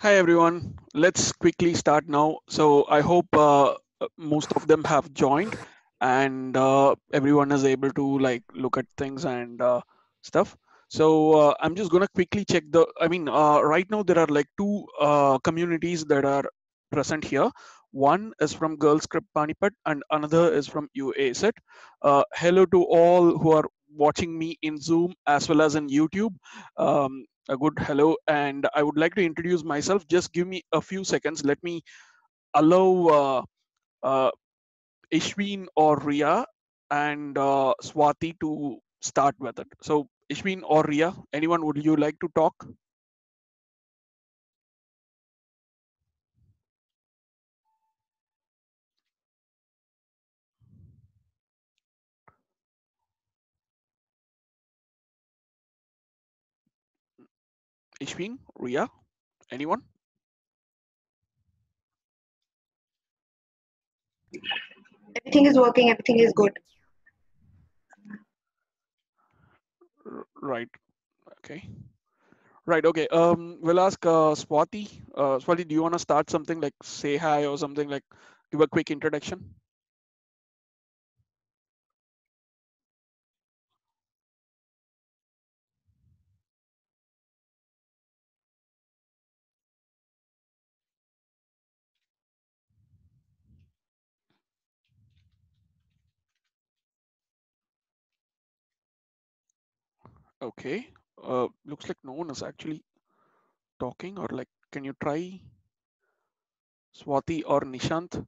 Hi everyone. Let's quickly start now. So I hope most of them have joined and everyone is able to like look at things and stuff. So I'm just gonna quickly check the. Right now there are like two communities that are present here. One is from Girls Script Panipat and another is from UASET. Hello to all who are watching me in Zoom as well as in YouTube. A good hello, and I would like to introduce myself. Just give me a few seconds. Let me allow uh, Ishwin or Ria and Swati to start with it. So, Ishwin or Ria, anyone would you like to talk? Ishwin, Ria, anyone? Everything is working, everything is good. Right. Okay. Right. Okay. We'll ask Swati. Swati, do you want to start something like say hi or something like give a quick introduction? Okay. Looks like no one is actually talking, or like, can you try Swati or Nishant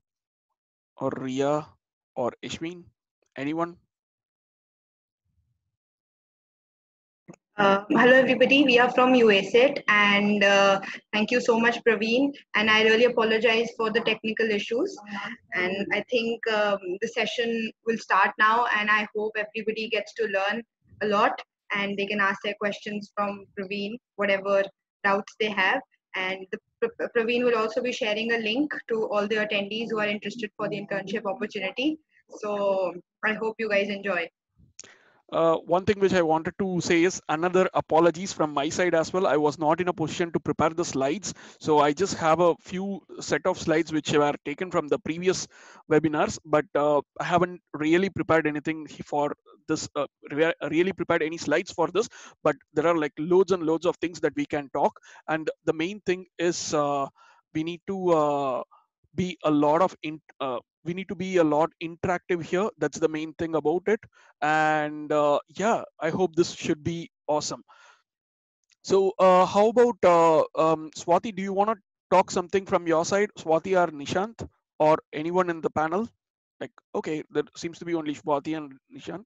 or Ria or Ishwin? Anyone? Hello, everybody. We are from USAT, and thank you so much, Praveen. And I really apologize for the technical issues. And I think the session will start now, and I hope everybody gets to learn a lot and they can ask their questions from Praveen, whatever doubts they have. And Praveen will also be sharing a link to all the attendees who are interested for the internship opportunity. So I hope you guys enjoy. One thing which I wanted to say is another apologies from my side as well. I was not in a position to prepare the slides, so I just have a few set of slides which were taken from the previous webinars, but I haven't really prepared anything for this. Really prepared any slides for this, but there are like loads and loads of things that we can talk, and the main thing is we need to be a lot of we need to be a lot interactive here. That's the main thing about it, and yeah, I hope this should be awesome. So how about Swati, do you want to talk something from your side, Swati or Nishant or anyone in the panel? Like, okay, there seems to be only Swati and Nishant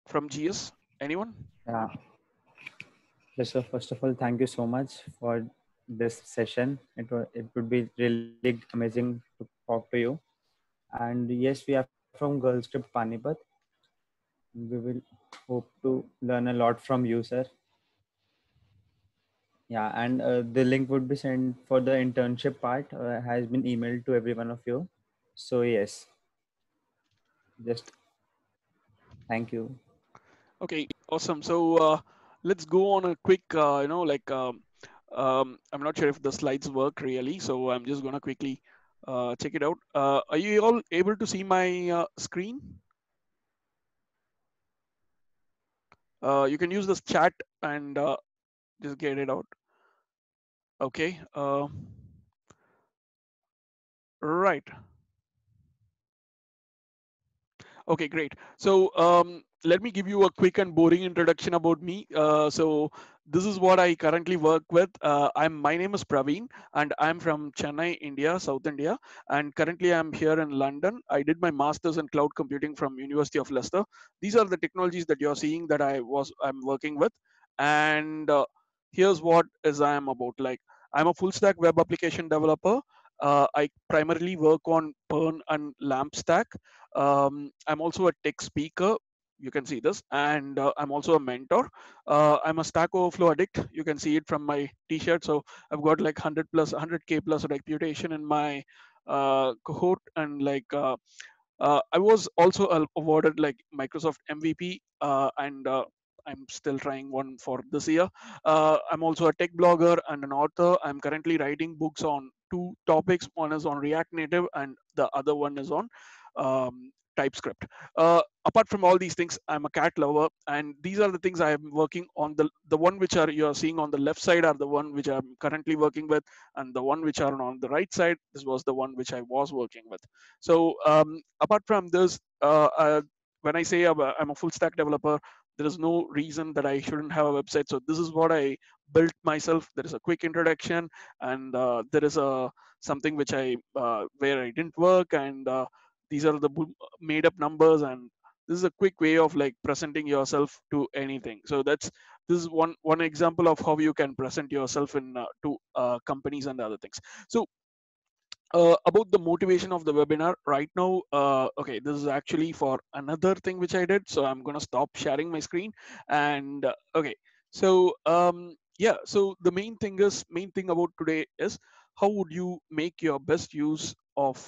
from GS. Anyone? Yeah, so first of all, thank you so much for this session. It would be really amazing to talk to you. And yes, we are from Girls Trip Panipat. We will hope to learn a lot from you, sir. Yeah, and the link would be sent for the internship part. Has been emailed to every one of you. So yes, just thank you. Okay, awesome. So let's go on a quick, I'm not sure if the slides work really, so I'm just gonna quickly check it out. Are you all able to see my screen? You can use this chat and just get it out. Okay. Right. Okay, great. So let me give you a quick and boring introduction about me. So this is what I currently work with. My name is Praveen, and I'm from Chennai, India, South India, and currently I'm here in London. I did my masters in cloud computing from University of Leicester. These are the technologies that you're seeing that I'm working with, and here's what is I am about. Like, I'm a full stack web application developer. I primarily work on Pern and LAMP stack. I'm also a tech speaker. You can see this, and I'm also a mentor. I'm a Stack Overflow addict. You can see it from my T-shirt. So I've got like 100K plus reputation in my cohort, and like I was also awarded like Microsoft MVP, and I'm still trying one for this year. I'm also a tech blogger and an author. I'm currently writing books on two topics. One is on React Native, and the other one is on TypeScript. Apart from all these things, I'm a cat lover, and these are the things I am working on. The one which are you're seeing on the left side are the one which I'm currently working with, and the one which are on the right side, this was the one which I was working with. So apart from this, when I say I'm a full stack developer, there is no reason that I shouldn't have a website. So this is what I built myself. There is a quick introduction, and there is a something which I where I didn't work, and these are the made up numbers, and this is a quick way of like presenting yourself to anything. So this is one example of how you can present yourself in to companies and other things. So about the motivation of the webinar right now, okay, this is actually for another thing which I did, so I'm going to stop sharing my screen. And okay, so yeah, so the main thing about today is how would you make your best use of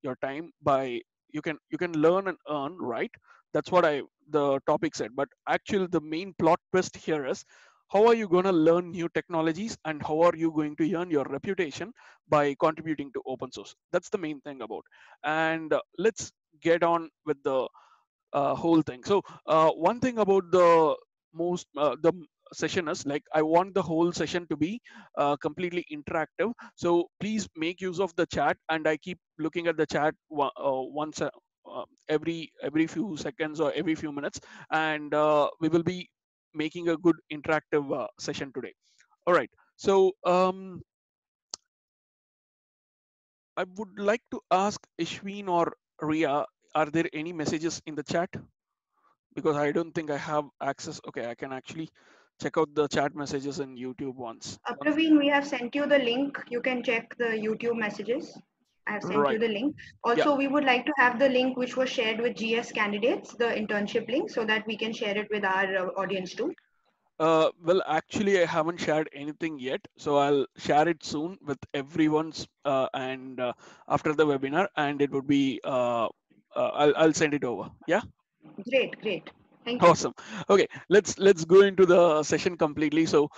your time by you can learn and earn, right? That's what I the topic said, but actually the main plot twist here is how are you going to learn new technologies, and how are you going to earn your reputation by contributing to open source. That's the main thing about. And let's get on with the whole thing. So one thing about the session is like I want the whole session to be completely interactive. So please make use of the chat, and I keep looking at the chat once every few seconds or every few minutes, and we will be making a good interactive session today. All right. So I would like to ask Ishween or Ria, are there any messages in the chat? Because I don't think I have access. Okay, I can actually check out the chat messages in YouTube once. Praveen, we have sent you the link. You can check the YouTube messages. I have sent you Right. the link. Yeah. Also, we would like to have the link which was shared with GS candidates, the internship link, so that we can share it with our audience too. Well, actually, I haven't shared anything yet, so I'll share it soon with everyone's and after the webinar, and it would be I'll send it over. Yeah. Great, great. Thank you. Awesome. Okay, let's go into the session completely. So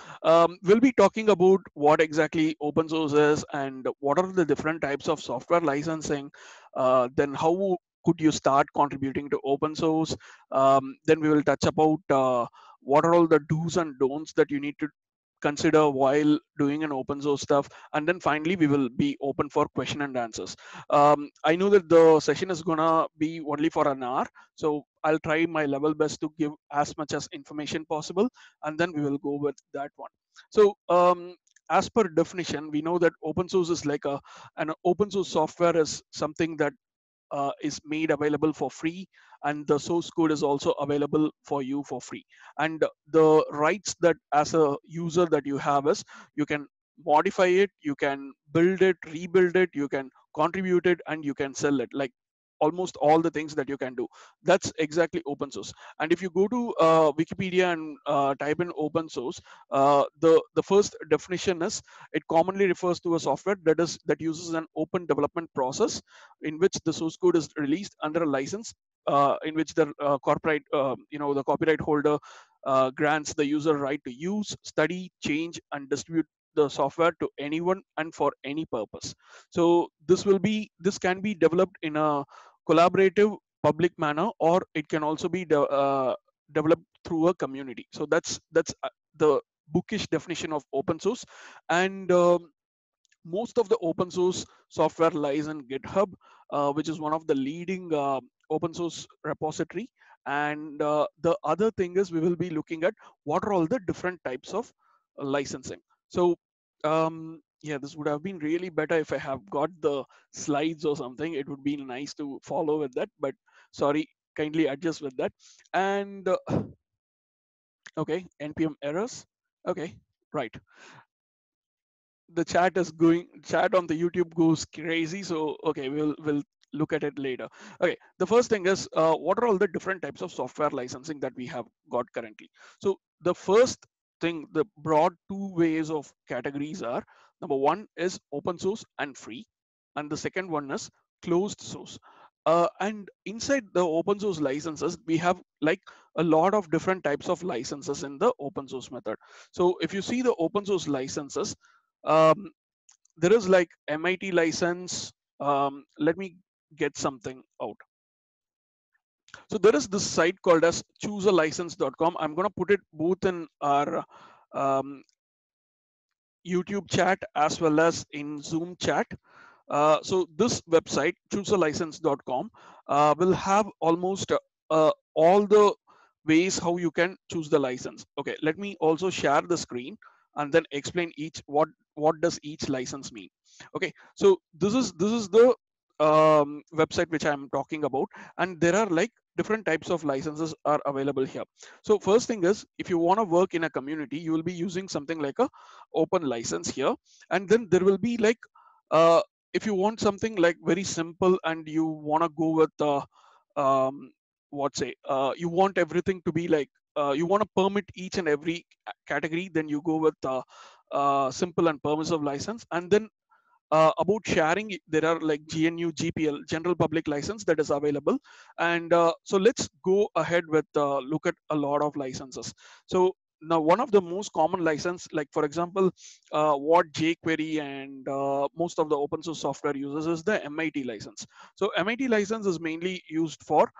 we'll be talking about what exactly open source is and what are the different types of software licensing. Then how could you start contributing to open source? Then we will touch about what are all the do's and don'ts that you need to consider while doing an open source stuff, and then finally we will be open for question and answers. I know that the session is gonna be only for an hour, so I'll try my level best to give as much as information possible, and then we will go with that one. So as per definition, we know that open source is like an open source software is something that is made available for free, and the source code is also available for you for free. And the rights that as a user that you have is you can modify it, you can build it, rebuild it, you can contribute it, and you can sell it, like almost all the things that you can do. That's exactly open source. And if you go to Wikipedia and type in open source, the first definition is it commonly refers to a software that uses an open development process in which the source code is released under a license, in which the corporate the copyright holder grants the user right to use, study, change, and distribute the software to anyone and for any purpose. So this can be developed in a collaborative public manner, or it can also be developed through a community. So that's the bookish definition of open source. And most of the open source software lies in GitHub, which is one of the leading open source repository. And the other thing is we will be looking at what are all the different types of licensing. So yeah, this would have been really better if I have got the slides or something. It would be nice to follow with that, but sorry, kindly adjust with that. And okay, npm errors. Okay, right, the chat on the YouTube goes crazy. So okay, we'll look at it later. Okay, the first thing is what are all the different types of software licensing that we have got currently? So the first thing, the broad two ways of categories are: number one is open source and free, and the second one is closed source. And inside the open source licenses, we have like a lot of different types of licenses in the open source method. So if you see the open source licenses, um, there is like MIT license. Let me get something out. So there is this site called as choosealicense.com. I'm going to put it both in our um, YouTube chat as well as in Zoom chat. So this website, choosealicense.com, will have almost all the ways how you can choose the license. Okay, let me also share the screen and then explain each what does each license mean. Okay, so this is the website which I'm talking about, and there are like different types of licenses are available here. So first thing is, if you want to work in a community, you will be using something like a open license here, and then there will be like if you want something like very simple and you want to go with um, what say you want everything to be like you want to permit each and every category, then you go with simple and permissive license. And then about sharing, there are like GNU GPL, general public license, that is available. And so let's go ahead with look at a lot of licenses. So now one of the most common license, like for example what jQuery and most of the open source software uses, is the MIT license. So MIT license is mainly used for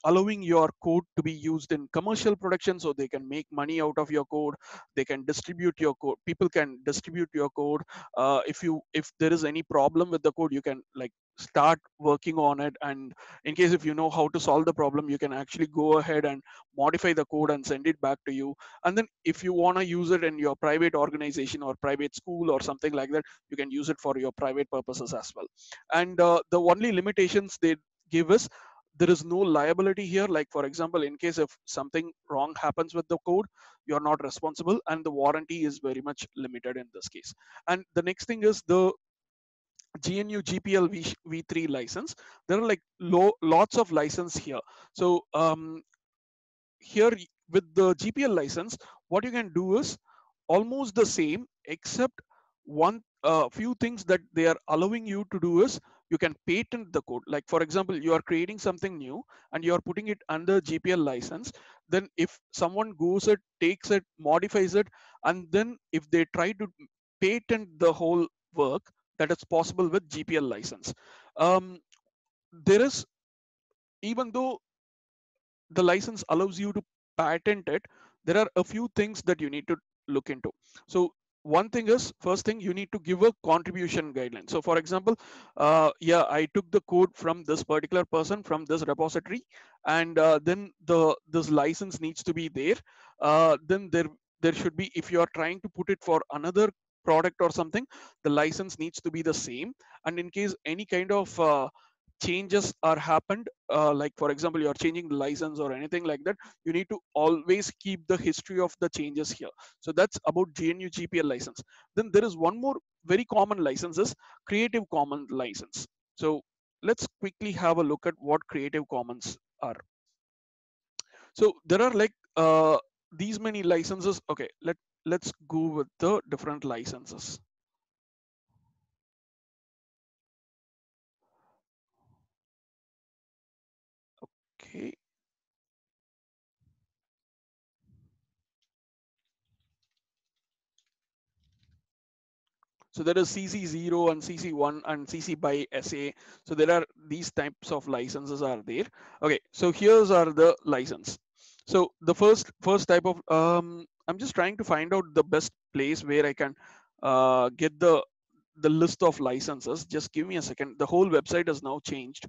allowing your code to be used in commercial production, so they can make money out of your code. They can distribute your code, people can distribute your code. If there is any problem with the code, you can like start working on it, and in case if you know how to solve the problem, you can actually go ahead and modify the code and send it back to you. And then if you want to use it in your private organization or private school or something like that, you can use it for your private purposes as well. And the only limitations they give is there is no liability here. Like for example, in case if something wrong happens with the code, you're not responsible, and the warranty is very much limited in this case. And the next thing is the GNU GPL v3 license. There are like lots of license here. So here with the GPL license, what you can do is almost the same, except one few things that they are allowing you to do is you can patent the code. Like for example, you are creating something new and you are putting it under GPL license. Then if someone goes it, takes it, modifies it, and then if they try to patent the whole work, that is possible with GPL license. There is, even though the license allows you to patent it, there are a few things that you need to look into. So one thing is, first thing, you need to give a contribution guideline. So for example, yeah, I took the code from this particular person from this repository, and then this license needs to be there. Then there should be, if you are trying to put it for another product or something, the license needs to be the same. And in case any kind of changes are happened, like for example you are changing the license or anything like that, you need to always keep the history of the changes here. So that's about GNU GPL license. Then there is one more very common license, is Creative Commons license. So let's quickly have a look at what Creative Commons are. So there are like these many licenses. Okay, let's go with the different licenses. Okay, so there is CC0 and CC1 and CC by SA. So there are these types of licenses are there. Okay, so here's are the license. So the first type of I'm just trying to find out the best place where I can get the list of licenses. Just give me a second. The whole website has now changed.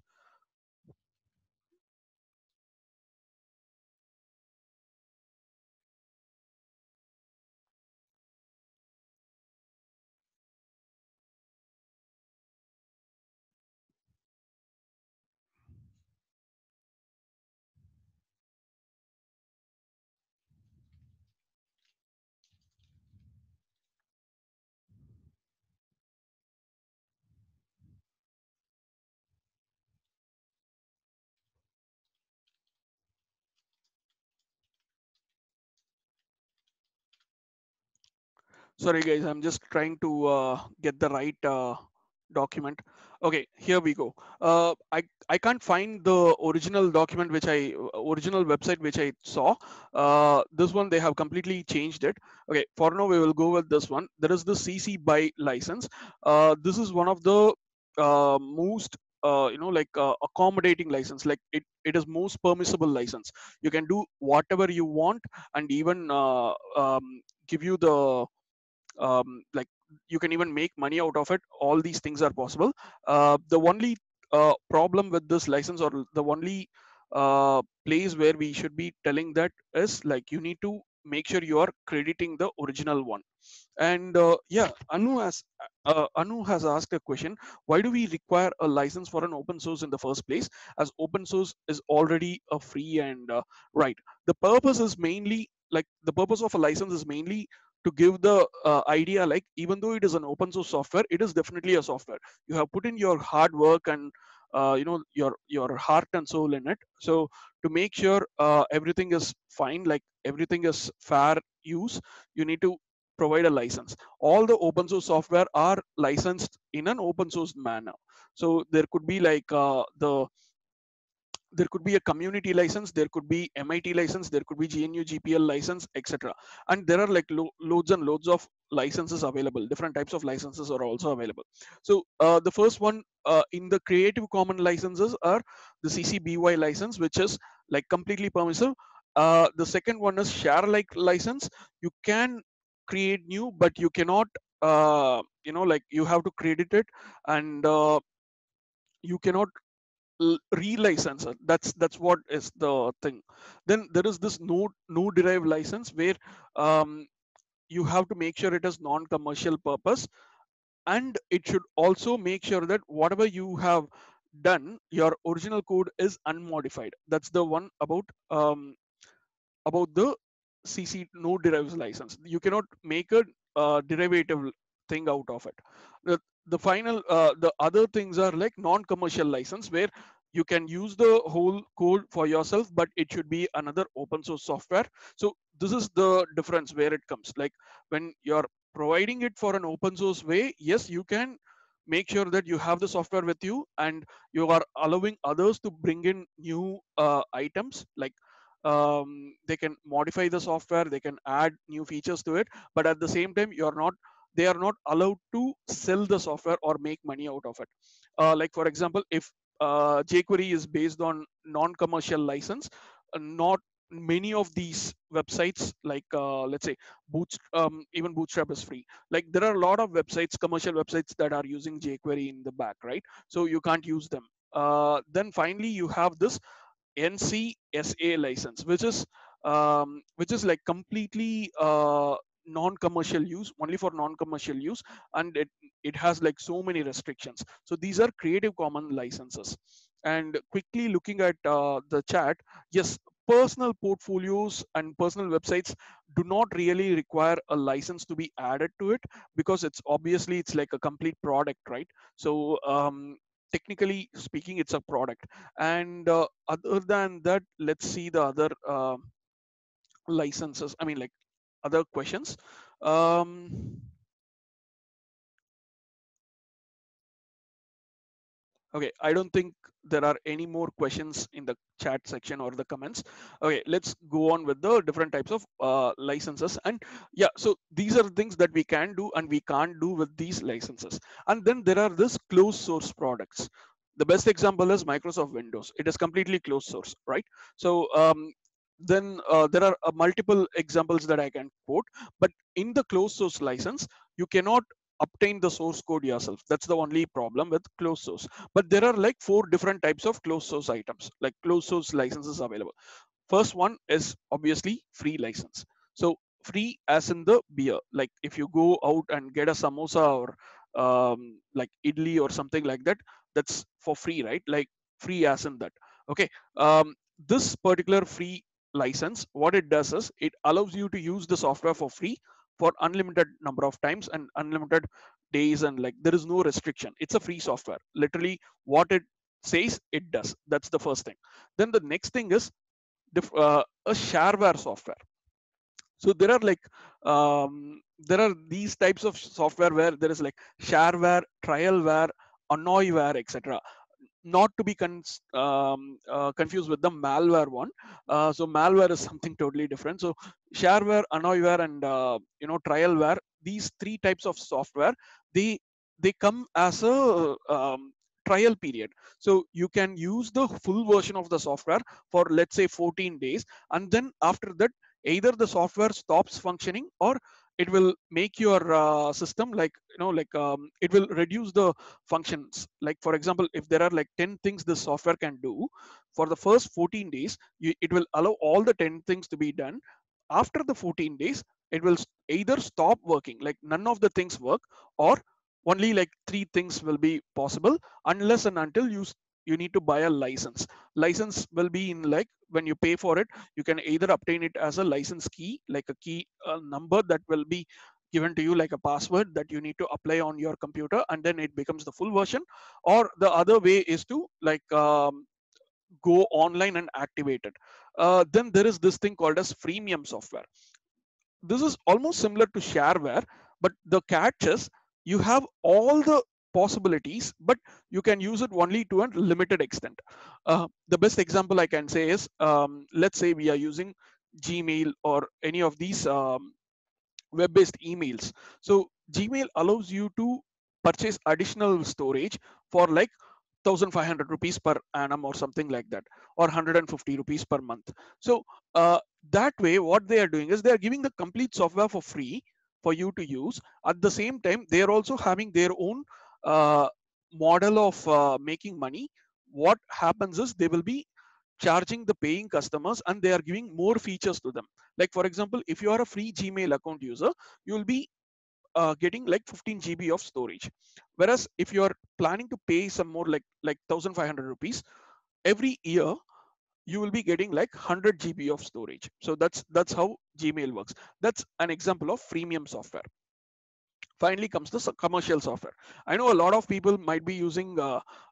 Sorry guys, I'm just trying to get the right document. Okay, here we go. I can't find the original document original website which I saw. This one they have completely changed it. Okay, for now we will go with this one. There is the CC BY license. This is one of the most accommodating license. Like it is most permissible license. You can do whatever you want, and even give you the like you can even make money out of it. All these things are possible. The only problem with this license, or the only place where we should be telling that is like you need to make sure you are crediting the original one. And yeah, Anu has asked a question: why do we require a license for an open source in the first place, as open source is already a free? And right, the purpose is mainly, like, the purpose of a license is mainly to give the idea, like, even though it is an open source software, it is definitely a software. You have put in your hard work and your heart and soul in it. So to make sure everything is fine, like everything is fair use, you need to provide a license. All the open source software are licensed in an open source manner. So there could be like there could be a community license, there could be MIT license, there could be GNU GPL license, etc. And there are like loads and loads of licenses available. Different types of licenses are also available. So the first one in the Creative Commons licenses are the CC BY license, which is like completely permissive. The second one is share like license. You can create new, but you cannot like you have to credit it, and you cannot relicense it. That's what is the thing. Then there is this no derived license, where you have to make sure it is non-commercial purpose, and it should also make sure that whatever you have done, your original code is unmodified. That's the one about the CC no derives license. You cannot make a derivative thing out of it. The final, the other things are like non-commercial license, where you can use the whole code for yourself, but it should be another open source software. So this is the difference where it comes. Like when you're providing it for an open source way, yes, you can make sure that you have the software with you, and you are allowing others to bring in new items, like they can modify the software, they can add new features to it, but at the same time they are not allowed to sell the software or make money out of it. Like for example, if jQuery is based on non-commercial license, not many of these websites, like let's say even Bootstrap is free. Like there are a lot of websites, commercial websites, that are using jQuery in the back, right? So you can't use them. Then finally you have this NCSA license, which is like completely non-commercial use, only for non-commercial use, and it has like so many restrictions. So these are Creative Commons licenses. And quickly looking at the chat, yes, personal portfolios and personal websites do not really require a license to be added to it, because it's like a complete product, right? So technically speaking, it's a product. And other than that, let's see the other licenses, I mean, like, other questions. um okay, I don't think there are any more questions in the chat section or the comments. Okay, let's go on with the different types of licenses. And yeah, so these are things that we can do and we can't do with these licenses. And then there are this closed source products. The best example is Microsoft Windows. It is completely closed source, right? So then there are multiple examples that I can quote, but in the closed source license, you cannot obtain the source code yourself. That's the only problem with closed source. But there are like 4 different types of closed source items, like closed source licenses available. First one is obviously free license. So free as in the beer. Like if you go out and get a samosa, or like idli or something like that, that's for free, right? Like free as in that. Okay. This particular free license, what it does is it allows you to use the software for free for unlimited number of times and unlimited days, and like there is no restriction. It's a free software. Literally what it says it does. That's the first thing. Then the next thing is a shareware software. So there are like there are these types of software where there is like shareware, trialware, annoyware, etc. Not to be confused with the malware one. So malware is something totally different. So shareware, annoyware, and trialware, these three types of software, they they come as a trial period. So you can use the full version of the software for, let's say, 14 days, and then after that, either the software stops functioning, or it will make your system, like, it will reduce the functions. Like, for example, if there are like 10 things the software can do for the first 14 days, it will allow all the 10 things to be done. After the 14 days, it will either stop working, like none of the things work, or only like three things will be possible, unless and until you need to buy a license. License will be in, like, when you pay for it, you can either obtain it as a license key, like a key number that will be given to you, like a password that you need to apply on your computer, and then it becomes the full version. Or the other way is to, like, go online and activate it. Then there is this thing called as freemium software. This is almost similar to shareware, but the catch is you have all the possibilities, but you can use it only to a limited extent. The best example I can say is, let's say we are using Gmail or any of these web-based emails. So Gmail allows you to purchase additional storage for like 1,500 rupees per annum or something like that, or 150 rupees per month. So that way, what they are doing is they are giving the complete software for free for you to use. At the same time, they are also having their own uh, model of making money. What happens is they will be charging the paying customers, and they are giving more features to them. Like, for example, if you are a free Gmail account user, you will be getting like 15 GB of storage. Whereas if you are planning to pay some more, like 1,500 rupees every year, you will be getting like 100 GB of storage. So that's how Gmail works. That's an example of freemium software. Finally comes the commercial software. I know a lot of people might be using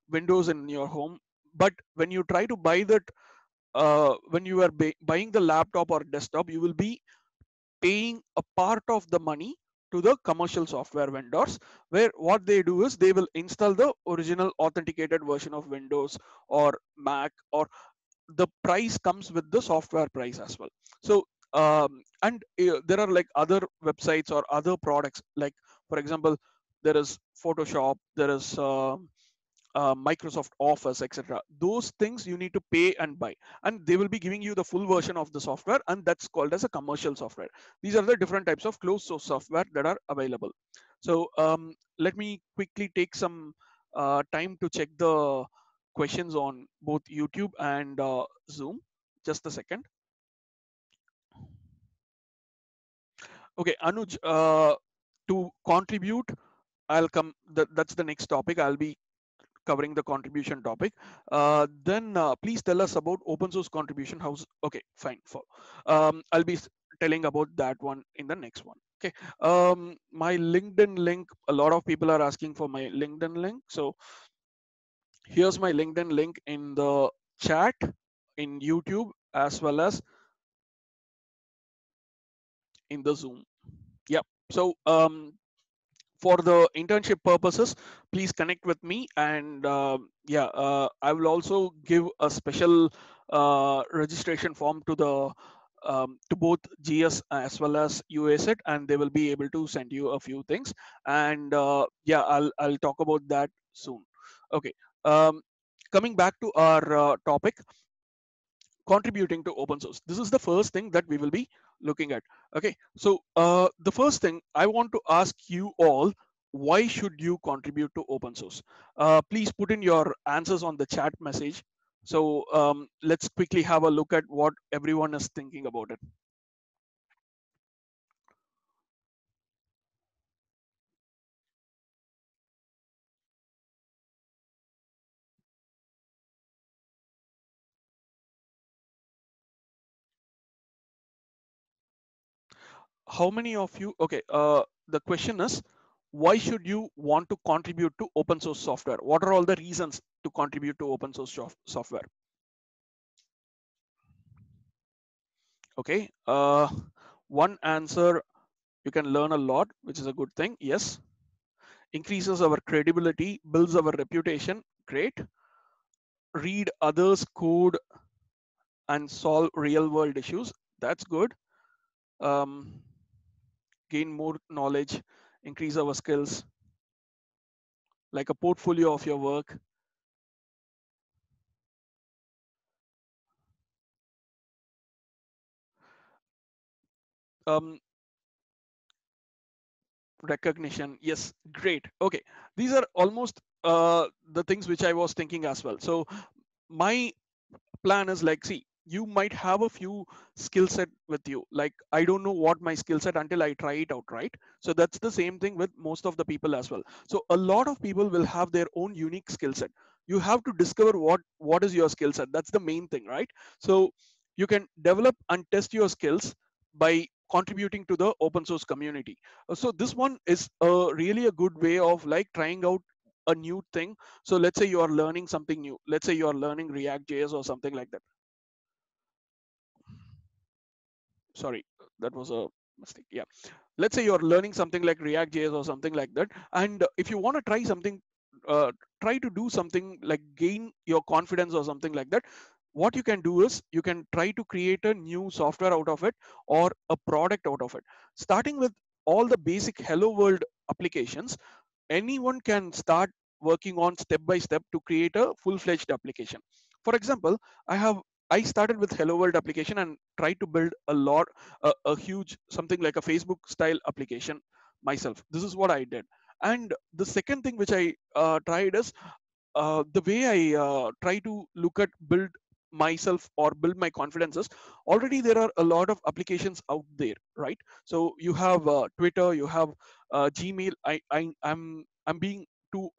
Windows in your home, but when you try to buy that, when you are buying the laptop or desktop, you will be paying a part of the money to the commercial software vendors, where what they do is they will install the original authenticated version of Windows or Mac, or the price comes with the software price as well. So and there are like other websites or other products, like, for example, there is Photoshop, there is Microsoft Office, etc. Those things you need to pay and buy, and they will be giving you the full version of the software, and that's called as a commercial software. These are the different types of closed source software that are available. So let me quickly take some time to check the questions on both YouTube and Zoom. Just a second. Okay, Anuj, to contribute, I'll come. That's the next topic. I'll be covering the contribution topic. Then please tell us about open source contribution. How's okay? Fine. I'll be telling about that one in the next one. Okay. My LinkedIn link. A lot of people are asking for my LinkedIn link. So here's my LinkedIn link in the chat in YouTube, as well as in the Zoom. Yeah. So for the internship purposes, please connect with me, and yeah, I will also give a special registration form to the to both GS as well as USET, and they will be able to send you a few things. And yeah, I'll talk about that soon. Okay. Coming back to our topic, contributing to open source. This is the first thing that we will be looking at. Okay, so the first thing I want to ask you all, why should you contribute to open source? Please put in your answers on the chat message. So let's quickly have a look at what everyone is thinking about it. How many of you, okay, the question is, why should you want to contribute to open source software? What are all the reasons to contribute to open source software? Okay, one answer, you can learn a lot, which is a good thing. Yes, increases our credibility, builds our reputation. Great. Read others code and solve real world issues. That's good. um, Gain more knowledge, increase our skills, like a portfolio of your work. um, Recognition, yes, great. Okay, these are almost the things which I was thinking as well. So my plan is like, see, you might have a few skill set with you. Like, I don't know what my skill set until I try it out, right? So that's the same thing with most of the people as well. So a lot of people will have their own unique skill set. You have to discover what is your skill set. That's the main thing, right? So you can develop and test your skills by contributing to the open source community. So this one is really a good way of like trying out a new thing. So let's say you are learning something new. Let's say you are learning React JS or something like that. Sorry, that was a mistake. Yeah. Let's say you're learning something like React JS or something like that. And if you want to try something, try to do something like gain your confidence or something like that, what you can do is you can try to create a new software out of it or a product out of it. Starting with all the basic Hello World applications, anyone can start working on step by step to create a full-fledged application. For example, I started with Hello World application and tried to build a huge something like a Facebook style application myself. This is what I did. And the second thing which I tried is the way I try to look at build myself or build my confidences. Already there are a lot of applications out there, right? So you have Twitter, you have Gmail. I'm being too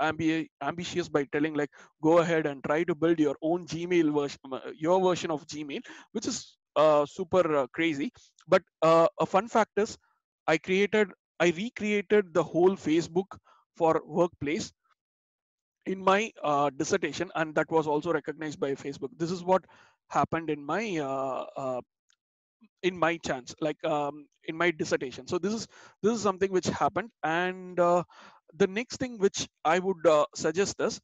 ambitious by telling like go ahead and try to build your own Gmail version, your version of Gmail, which is super crazy. But a fun fact is, I created, I recreated the whole Facebook for workplace in my dissertation, and that was also recognized by Facebook. This is what happened in my chance, like in my dissertation. So this is something which happened. And the next thing which I would suggest is,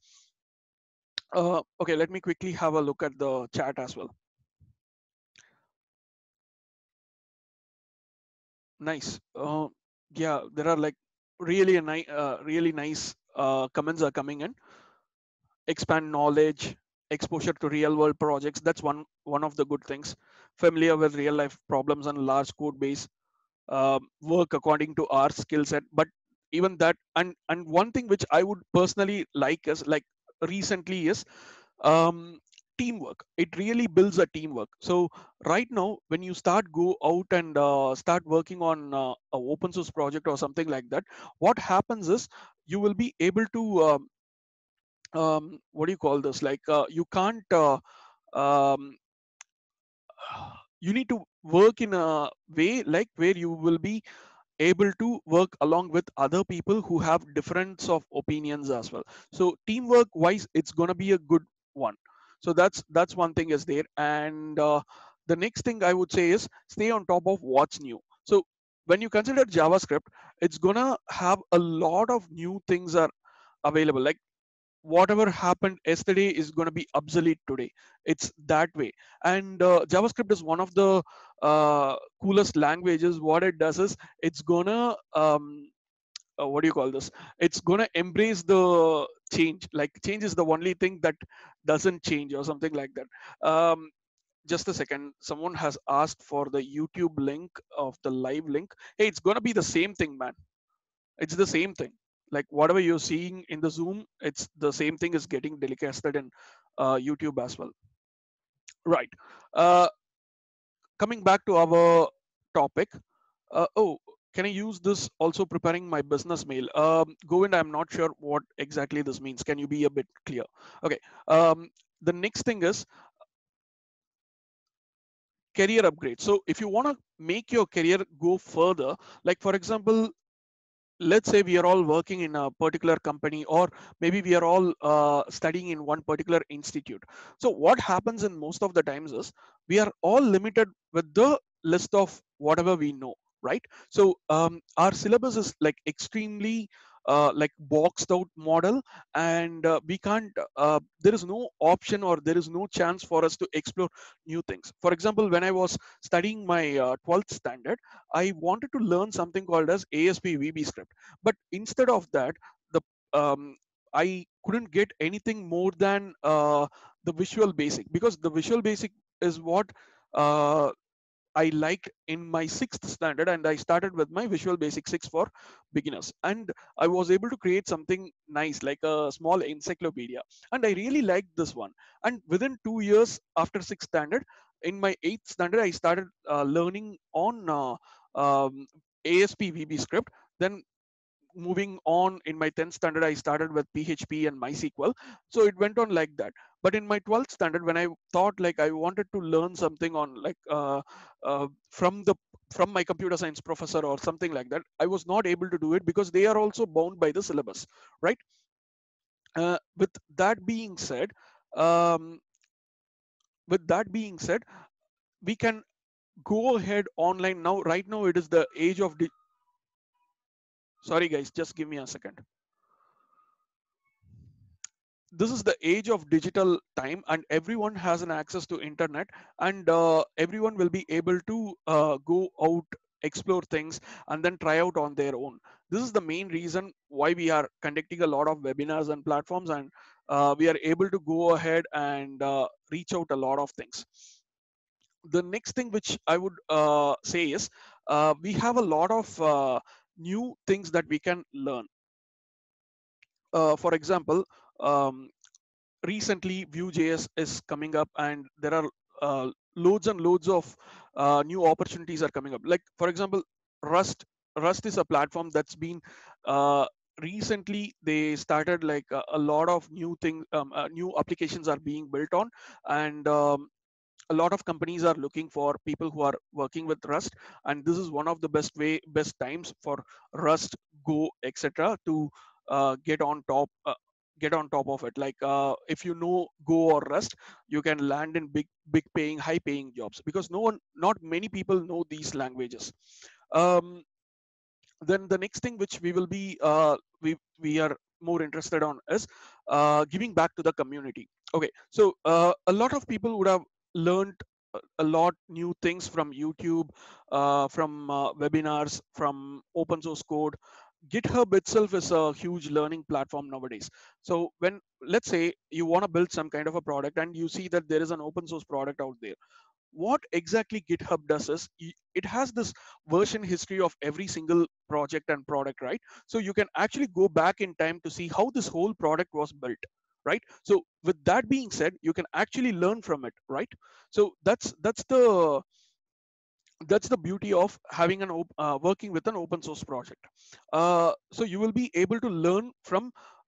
okay, let me quickly have a look at the chat as well. Nice. Yeah, there are like really nice comments are coming in. Expand knowledge, exposure to real world projects. That's one of the good things. Familiar with real life problems and large code base. Work according to our skill set. But even that, and one thing which I would personally like is like recently is um, teamwork. It really builds a teamwork. So right now, when you start go out and start working on a open source project or something like that, what happens is you will be able to what do you call this, like you can't um, you need to work in a way like where you will be able to work along with other people who have difference of opinions as well. So teamwork wise, it's going to be a good one. So that's one thing is there. And the next thing I would say is stay on top of what's new. So when you consider JavaScript, it's gonna have a lot of new things are available. Like whatever happened yesterday is going to be obsolete today. It's that way. And JavaScript is one of the coolest languages. What it does is it's gonna what do you call this, it's gonna embrace the change. Like change is the only thing that doesn't change or something like that. Just a second, someone has asked for the YouTube link of the live link. Hey, it's gonna be the same thing, man. It's the same thing. Like whatever you're seeing in the Zoom, it's the same thing is getting telecasted in YouTube as well. Right. uh, Coming back to our topic. Oh, can I use this also preparing my business mail? Govind, I'm not sure what exactly this means. Can you be a bit clear? Okay. The next thing is career upgrade. So if you want to make your career go further, like for example, let's say we are all working in a particular company, or maybe we are all studying in one particular institute. So what happens in most of the times is we are all limited with the list of whatever we know, right? So our syllabus is like extremely like boxed out model, and we can't there is no option or there is no chance for us to explore new things. For example, when I was studying my 12th standard, I wanted to learn something called as ASP VB script, but instead of that, the I couldn't get anything more than the Visual Basic, because the Visual Basic is what uh, I liked in my 6th standard, and I started with my Visual Basic 6 for beginners. And I was able to create something nice, like a small encyclopedia. And I really liked this one. And within 2 years after 6th standard, in my 8th standard, I started learning on ASP VB script. Then moving on in my 10th standard, I started with PHP and MySQL. So it went on like that. But in my 12th standard, when I thought like I wanted to learn something on like from the from my computer science professor or something like that, I was not able to do it because they are also bound by the syllabus, right? With that being said, um, we can go ahead online now. Right now, it is the age of sorry guys, just give me a second. This is the age of digital time, and everyone has an access to internet, and everyone will be able to go out, explore things, and then try out on their own. This is the main reason why we are conducting a lot of webinars and platforms, and we are able to go ahead and reach out a lot of things. The next thing which I would say is we have a lot of new things that we can learn. For example, um, recently Vue.js is coming up, and there are loads and loads of new opportunities are coming up. Like for example, Rust is a platform that's been recently they started like a lot of new things, new applications are being built on, and a lot of companies are looking for people who are working with Rust, and this is one of the best times for Rust, Go, etc. to get on top. Get on top of it. Like if you know Go or Rust, you can land in big paying, high paying jobs, because not many people know these languages. um, then the next thing which we will be we are more interested on is giving back to the community. Okay, so a lot of people would have learned a lot new things from YouTube, from webinars, from open source code. GitHub itself is a huge learning platform nowadays. So when, let's say, you want to build some kind of a product and you see that there is an open source product out there, what exactly GitHub does is it has this version history of every single project and product, right? So you can actually go back in time to see how this whole product was built, right? So with that being said, you can actually learn from it, right? So that's the beauty of having working with an open source project. So you will be able to learn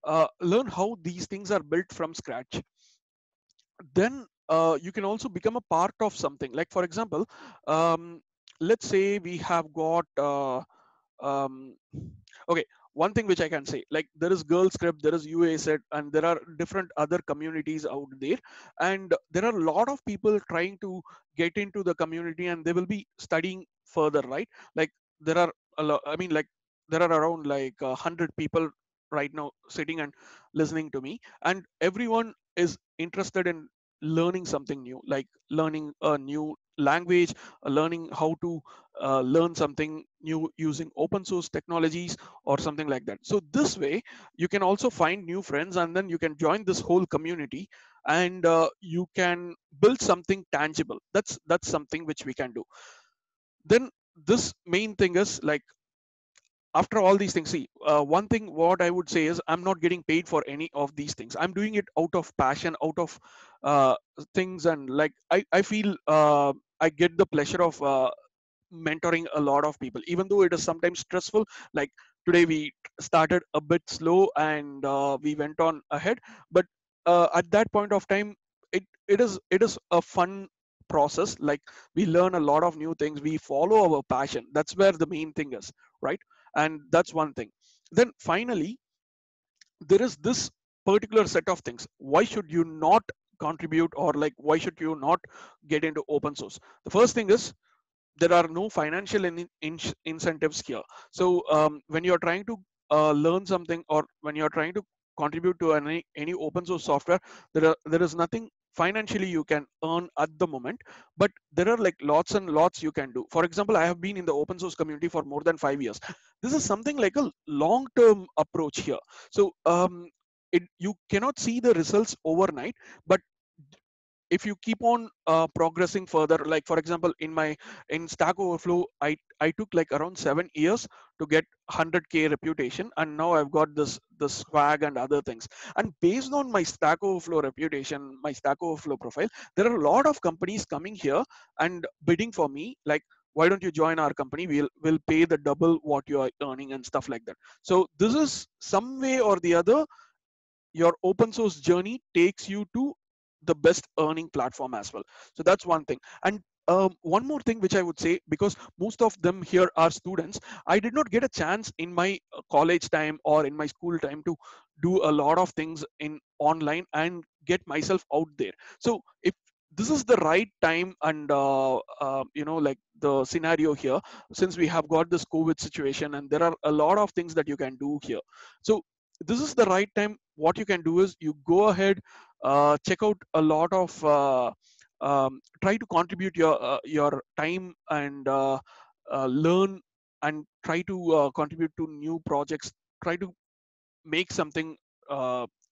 how these things are built from scratch. Then you can also become a part of something. Like for example, um, let's say we have got um, okay, one thing which I can say, like there is Girl Script, there is UASet, and there are different other communities out there, and there are a lot of people trying to get into the community, and they will be studying further, right? Like there are a lot, I mean, like there are around like 100 people right now sitting and listening to me, and everyone is interested in learning something new, like learning a new language, learning how to learn something new using open source technologies or something like that. So this way you can also find new friends, and then you can join this whole community, and you can build something tangible. That's something which we can do. Then this main thing is like, after all these things, see, one thing what I would say is I'm not getting paid for any of these things. I'm doing it out of passion, out of uh, things, and like I feel I get the pleasure of mentoring a lot of people, even though it is sometimes stressful. Like today we started a bit slow, and we went on ahead, but at that point of time, it is a fun process. Like we learn a lot of new things, we follow our passion. That's where the main thing is, right? And that's one thing. Then finally, there is this particular set of things. Why should you not contribute, or like why should you not get into open source? The first thing is there are no financial incentives here. So when you're trying to learn something, or when you're trying to contribute to any open source software, there is nothing financially you can earn at the moment, but there are like lots and lots you can do. For example, I have been in the open source community for more than 5 years. This is something like a long term approach here. So you cannot see the results overnight, but if you keep on progressing further, like for example in Stack Overflow, I took like around 7 years to get 100K reputation, and now I've got this swag and other things. And based on my Stack Overflow reputation, my Stack Overflow profile, there are a lot of companies coming here and bidding for me, like, why don't you join our company, we'll pay the double what you are earning and stuff like that. So this is some way or the other, your open source journey takes you to the best earning platform as well. So that's one thing. And one more thing which I would say, because most of them here are students, I did not get a chance in my college time or in my school time to do a lot of things in online and get myself out there. So if this is the right time and like the scenario here, since we have got this COVID situation and there are a lot of things that you can do here, so this is the right time. What you can do is you go ahead, check out a lot of try to contribute your time and learn, and try to contribute to new projects, try to make something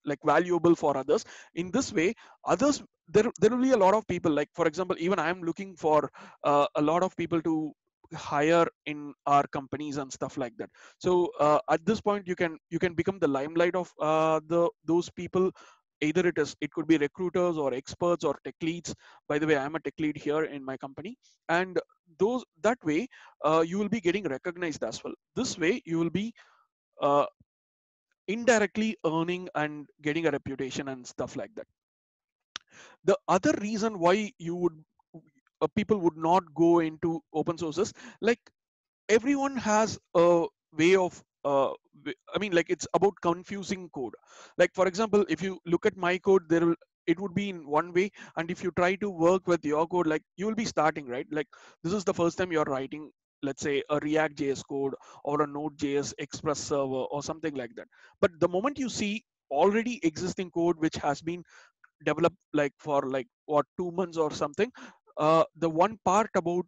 like valuable for others. In this way, others, there will be a lot of people, like for example, even I am looking for a lot of people to hire in our companies and stuff like that. So at this point, you can become the limelight of the those people. Either it could be recruiters or experts or tech leads. By the way, I'm a tech lead here in my company, and those that way you will be getting recognized as well. This way you will be uh, indirectly earning and getting a reputation and stuff like that. The other reason why you would people would not go into open sources, like everyone has a way of I mean, like, it's about confusing code. Like for example, if you look at my code, it would be in one way, and if you try to work with your code, like you will be starting, right? Like this is the first time you're writing, let's say, a React JS code or a Node.js Express server or something like that. But the moment you see already existing code which has been developed like for like what 2 months or something, the one part about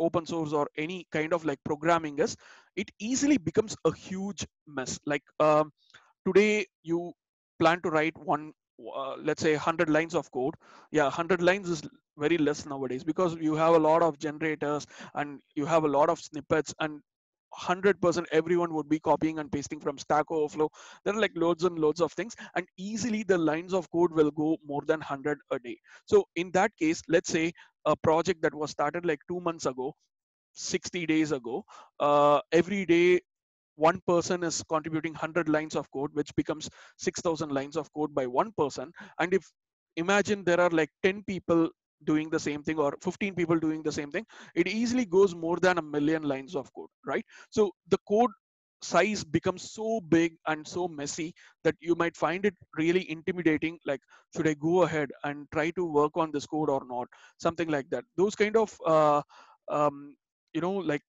open source or any kind of like programming is it easily becomes a huge mess. Like today you plan to write one let's say 100 lines of code. Yeah, 100 lines is very less nowadays, because you have a lot of generators and you have a lot of snippets, and 100% everyone would be copying and pasting from Stack Overflow. There are like loads and loads of things, and easily the lines of code will go more than 100 a day. So in that case, let's say a project that was started like 2 months ago, 60 days ago, every day one person is contributing 100 lines of code, which becomes 6,000 lines of code by one person. And if imagine there are like 10 people doing the same thing or 15 people doing the same thing, it easily goes more than 1 million lines of code, right? So the code size becomes so big and so messy that you might find it really intimidating, like, should I go ahead and try to work on this code or not, something like that. Those kind of um, like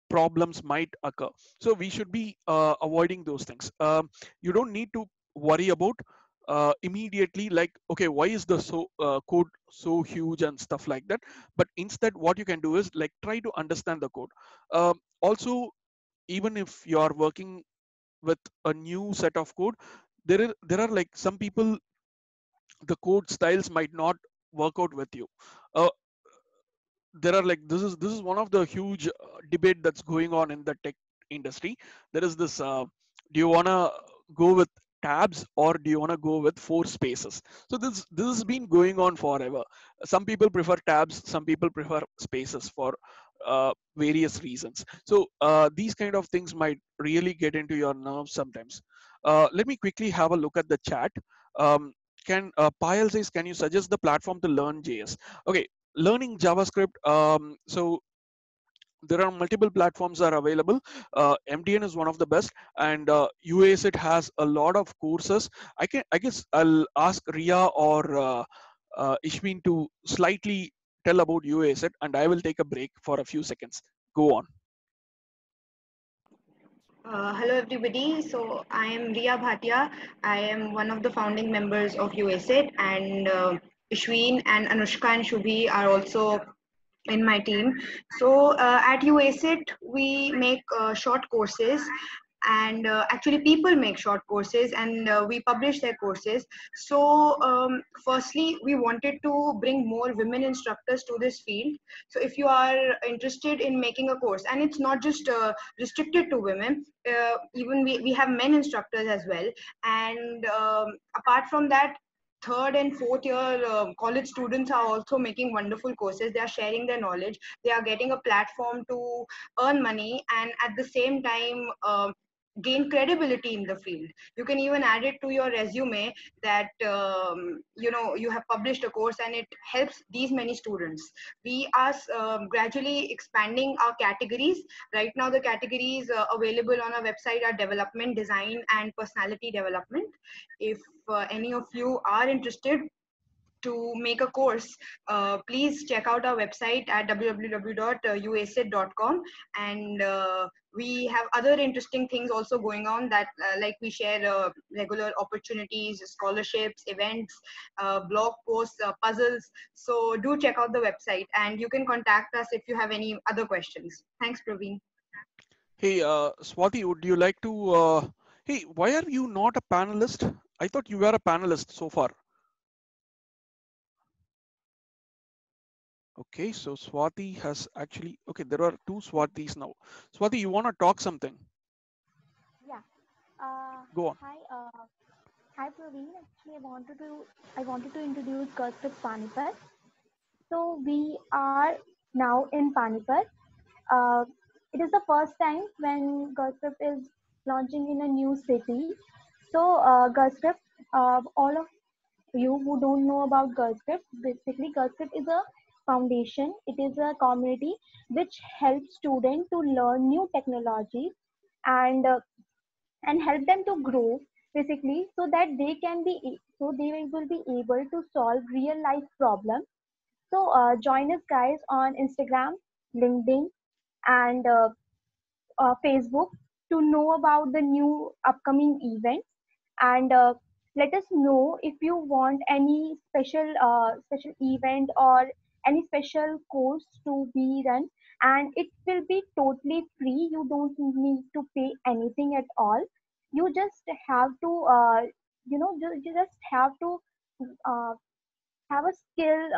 problems might occur. So we should be avoiding those things. You don't need to worry about immediately, like, okay, why is the code so huge and stuff like that. But instead, what you can do is like try to understand the code. Also, even if you are working with a new set of code, there are like some people, the code styles might not work out with you. Uh, there are like this is one of the huge debate that's going on in the tech industry. There is this do you want to go with tabs or do you want to go with four spaces? So this has been going on forever. Some people prefer tabs, some people prefer spaces for various reasons. So these kind of things might really get into your nerves sometimes. Let me quickly have a look at the chat. um, can Payal says, can you suggest the platform to learn JS? Okay, learning JavaScript. So there are multiple platforms are available. MDN is one of the best, and UASIT has a lot of courses. I guess I'll ask Ria or Ishwin to slightly tell about UASIT, and I will take a break for a few seconds. Go on. Hello everybody. So I am Ria Bhatia. I am one of the founding members of USAID, and Ishween and Anushka and Shubhi are also in my team. So at USAID, we make short courses, and actually people make short courses, and we publish their courses. So firstly, we wanted to bring more women instructors to this field. So if you are interested in making a course, and it's not just restricted to women, even we have men instructors as well. And apart from that, third and fourth year college students are also making wonderful courses. They are sharing their knowledge, they are getting a platform to earn money, and at the same time gain credibility in the field. You can even add it to your resume that you have published a course, and it helps these many students. We are gradually expanding our categories. Right now the categories available on our website are development, design, and personality development. If any of you are interested to make a course, please check out our website at www.usaid.com. And we have other interesting things also going on, that like we share regular opportunities, scholarships, events, blog posts, puzzles. So do check out the website, and you can contact us if you have any other questions. Thanks, Praveen. Hey, Swati, would you like to? Hey, why are you not a panelist? I thought you were a panelist so far. Okay, so Swati has actually. Okay, there are two Swatis now. Swati, you want to talk something? Yeah. Go on. Hi Praveen. Actually, I wanted to introduce Gustav Panipat. So we are now in Panipat. Uh, it is the first time when Gustav is launching in a new city. So Gustav, all of you who don't know about Gustav, basically Gustav is a foundation. It is a community which helps students to learn new technology and help them to grow basically, so that they will be able to solve real life problems. So join us guys on Instagram, LinkedIn, and Facebook to know about the new upcoming events. And let us know if you want any special event or any special course to be run, and it will be totally free. You don't need to pay anything at all. You just have to you just have to uh, have a skill,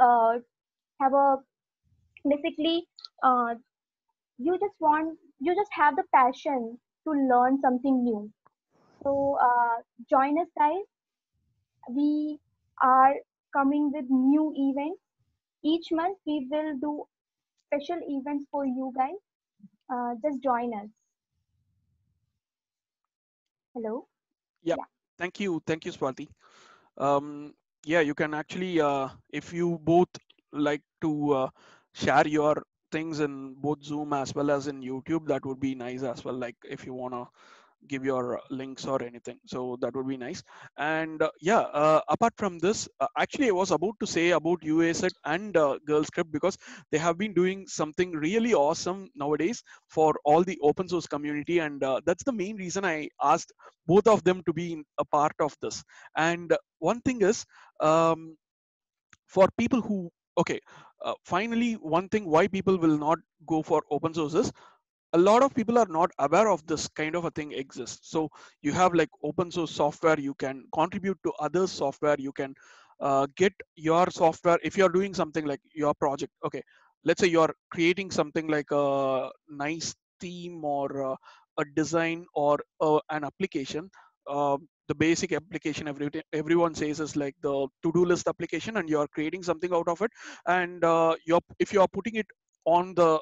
have a basically uh, you just have the passion to learn something new. So join us guys. We are coming with new events each month. We will do special events for you guys. Just join us. Hello. Yeah, Yeah. thank you, Swati. Um, yeah, you can actually, if you both like to share your things in both Zoom as well as in YouTube, that would be nice as well. Like if you wanna give your links or anything, so that would be nice. And yeah, apart from this, actually I was about to say about UASET and Girl Script, because they have been doing something really awesome nowadays for all the open source community, and that's the main reason I asked both of them to be a part of this. And one thing is, um, for people who, okay, finally, one thing why people will not go for open source is a lot of people are not aware of this kind of a thing exists. So you have like open source software, you can contribute to other software, you can get your software if you're doing something like your project. Okay, let's say you're creating something like a nice theme or a design or an application. The basic application everyone says is like the to-do list application, and you're creating something out of it. And if you're putting it on the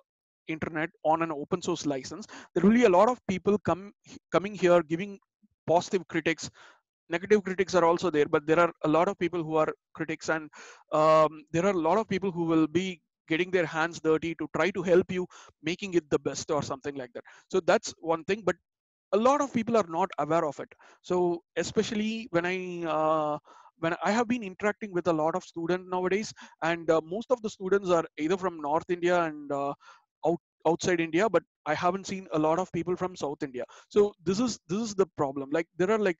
internet on an open source license, there will be a lot of people coming here giving positive critics. Negative critics are also there, but there are a lot of people who are critics, and there are a lot of people who will be getting their hands dirty to try to help you making it the best or something like that. So that's one thing, but a lot of people are not aware of it. So especially when I have been interacting with a lot of students nowadays, and most of the students are either from North India and out outside India, but I haven't seen a lot of people from South India. So this is the problem. Like there are like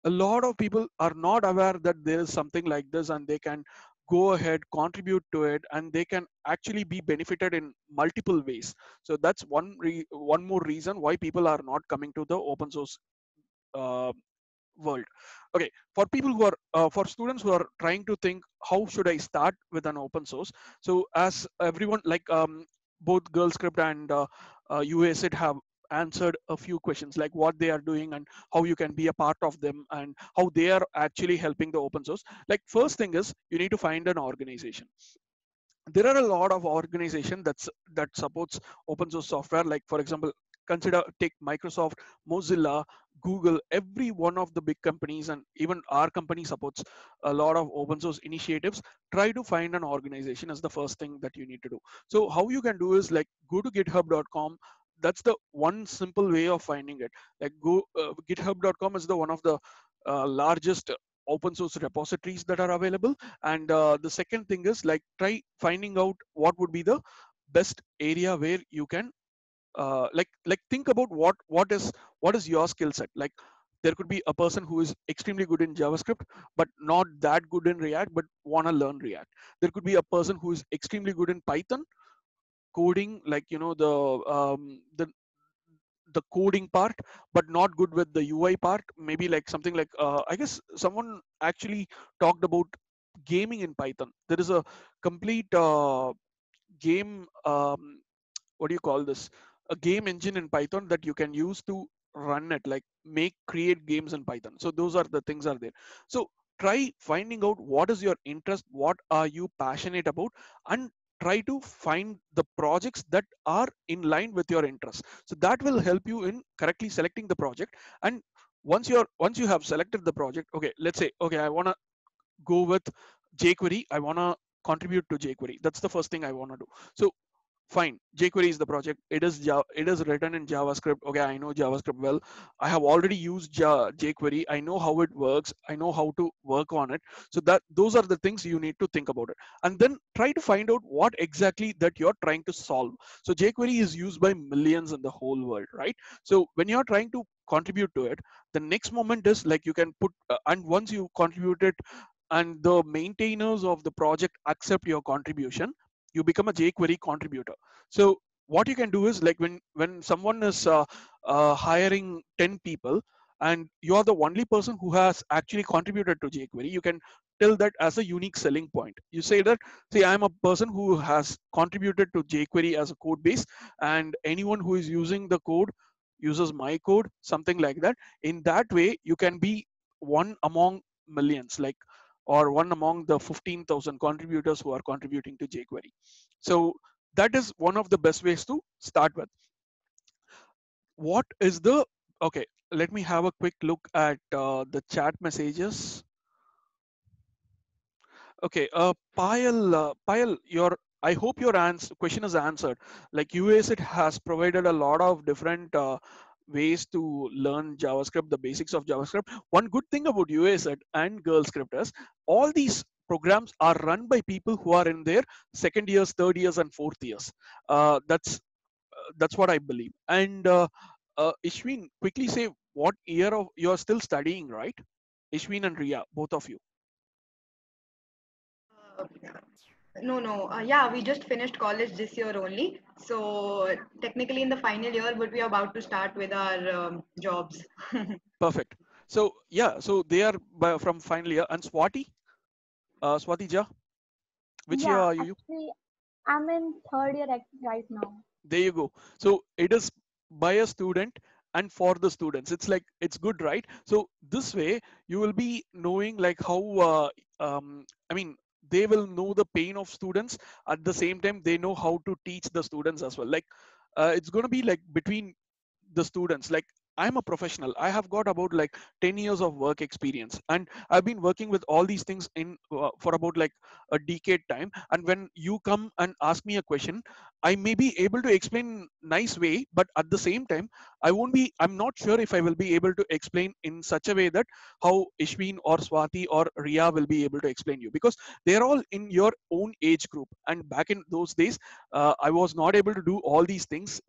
a lot of people are not aware that there is something like this, and they can go ahead, contribute to it, and they can actually be benefited in multiple ways. So that's one more reason why people are not coming to the open source uh, world. Okay, for people who are for students who are trying to think how should I start with an open source. So as everyone like both Girl Script and UACIT have answered a few questions like what they are doing and how you can be a part of them and how they are actually helping the open source. Like first thing is you need to find an organization. There are a lot of organization that supports open source software. Like for example, consider take Microsoft, Mozilla, Google. Every one of the big companies and even our company supports a lot of open source initiatives. Try to find an organization as the first thing that you need to do. So how you can do is like go to github.com. That's the one simple way of finding it. Like go github.com is the one of the largest open source repositories that are available. And the second thing is like try finding out what would be the best area where you can like think about what is your skill set. Like there could be a person who is extremely good in JavaScript but not that good in React but want to learn React. There could be a person who is extremely good in Python coding, like the coding part but not good with the UI part. Maybe like something like I guess someone actually talked about gaming in Python. There is a complete game what do you call this, a game engine in Python that you can use to run it, like make create games in Python. So those are the things are there. So try finding out what is your interest, what are you passionate about, and try to find the projects that are in line with your interests. So that will help you in correctly selecting the project. And once you have selected the project, okay, let's say okay, I want to go with jQuery, I want to contribute to jQuery. That's the first thing I want to do. So fine, jQuery is the project. It is written in JavaScript. Okay, I know JavaScript well. I have already used jQuery. I know how it works. I know how to work on it. So that those are the things you need to think about it, and then try to find out what exactly that you're trying to solve. So jQuery is used by millions in the whole world, right? So when you're trying to contribute to it, the next moment is like you can put and once you contribute it and the maintainers of the project accept your contribution, you become a jQuery contributor. So what you can do is like when someone is hiring 10 people and you're the only person who has actually contributed to jQuery, you can tell that as a unique selling point. You say that, see, I'm a person who has contributed to jQuery as a code base, and anyone who is using the code uses my code, something like that. In that way, you can be one among millions, like or one among the 15,000 contributors who are contributing to jQuery. So that is one of the best ways to start with. What is the, okay, let me have a quick look at the chat messages. Okay, Payal, I hope your question is answered. Like UACIT has provided a lot of different ways to learn JavaScript, the basics of JavaScript. One good thing about UACIT and Girl Script is all these programs are run by people who are in their second years, third years, and fourth years. That's what I believe. And Ishwin, quickly say what year of you're still studying, right? Ishwin and Ria, both of you. Uh, no. Yeah, we just finished college this year only. So technically in the final year, but we are about to start with our jobs. Perfect. So yeah, so they are from final year. And Swati, Swati Ja, which year Yeah, are you? actually, I'm in third year right now. There you go. So it is by a student and for the students. It's like it's good, right? So this way you will be knowing like how I mean they will know the pain of students. At the same time, they know how to teach the students as well. Like it's going to be like between the students. Like I'm a professional. I have got about like 10 years of work experience, and I've been working with all these things in for about like a decade time. And when you come and ask me a question, I may be able to explain nice way, but at the same time, I'm not sure if I will be able to explain in such a way that how Ishwin or Swati or Ria will be able to explain you, because they're all in your own age group. And back in those days, I was not able to do all these things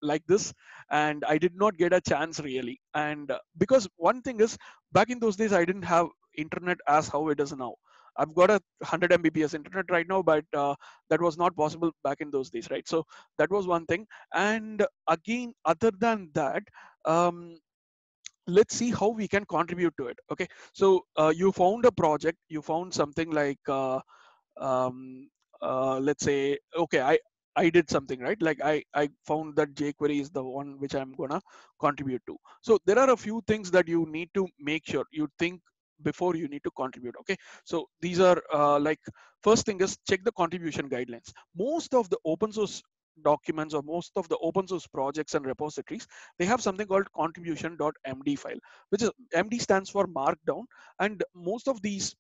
like this, and I did not get a chance really. And because one thing is, back in those days, I didn't have internet as how it is now. I've got a 100 Mbps internet right now, but that was not possible back in those days, right? So that was one thing. And again, other than that, um, let's see how we can contribute to it. Okay, so you found a project, you found something like um, let's say, okay, I did something, right? Like I found that jQuery is the one which I'm gonna contribute to. So there are a few things that you need to make sure you think before you need to contribute. Okay, so these are like, first thing is check the contribution guidelines. Most of the open source documents or most of the open source projects and repositories, they have something called contribution.md file, which is, MD stands for markdown. And most of these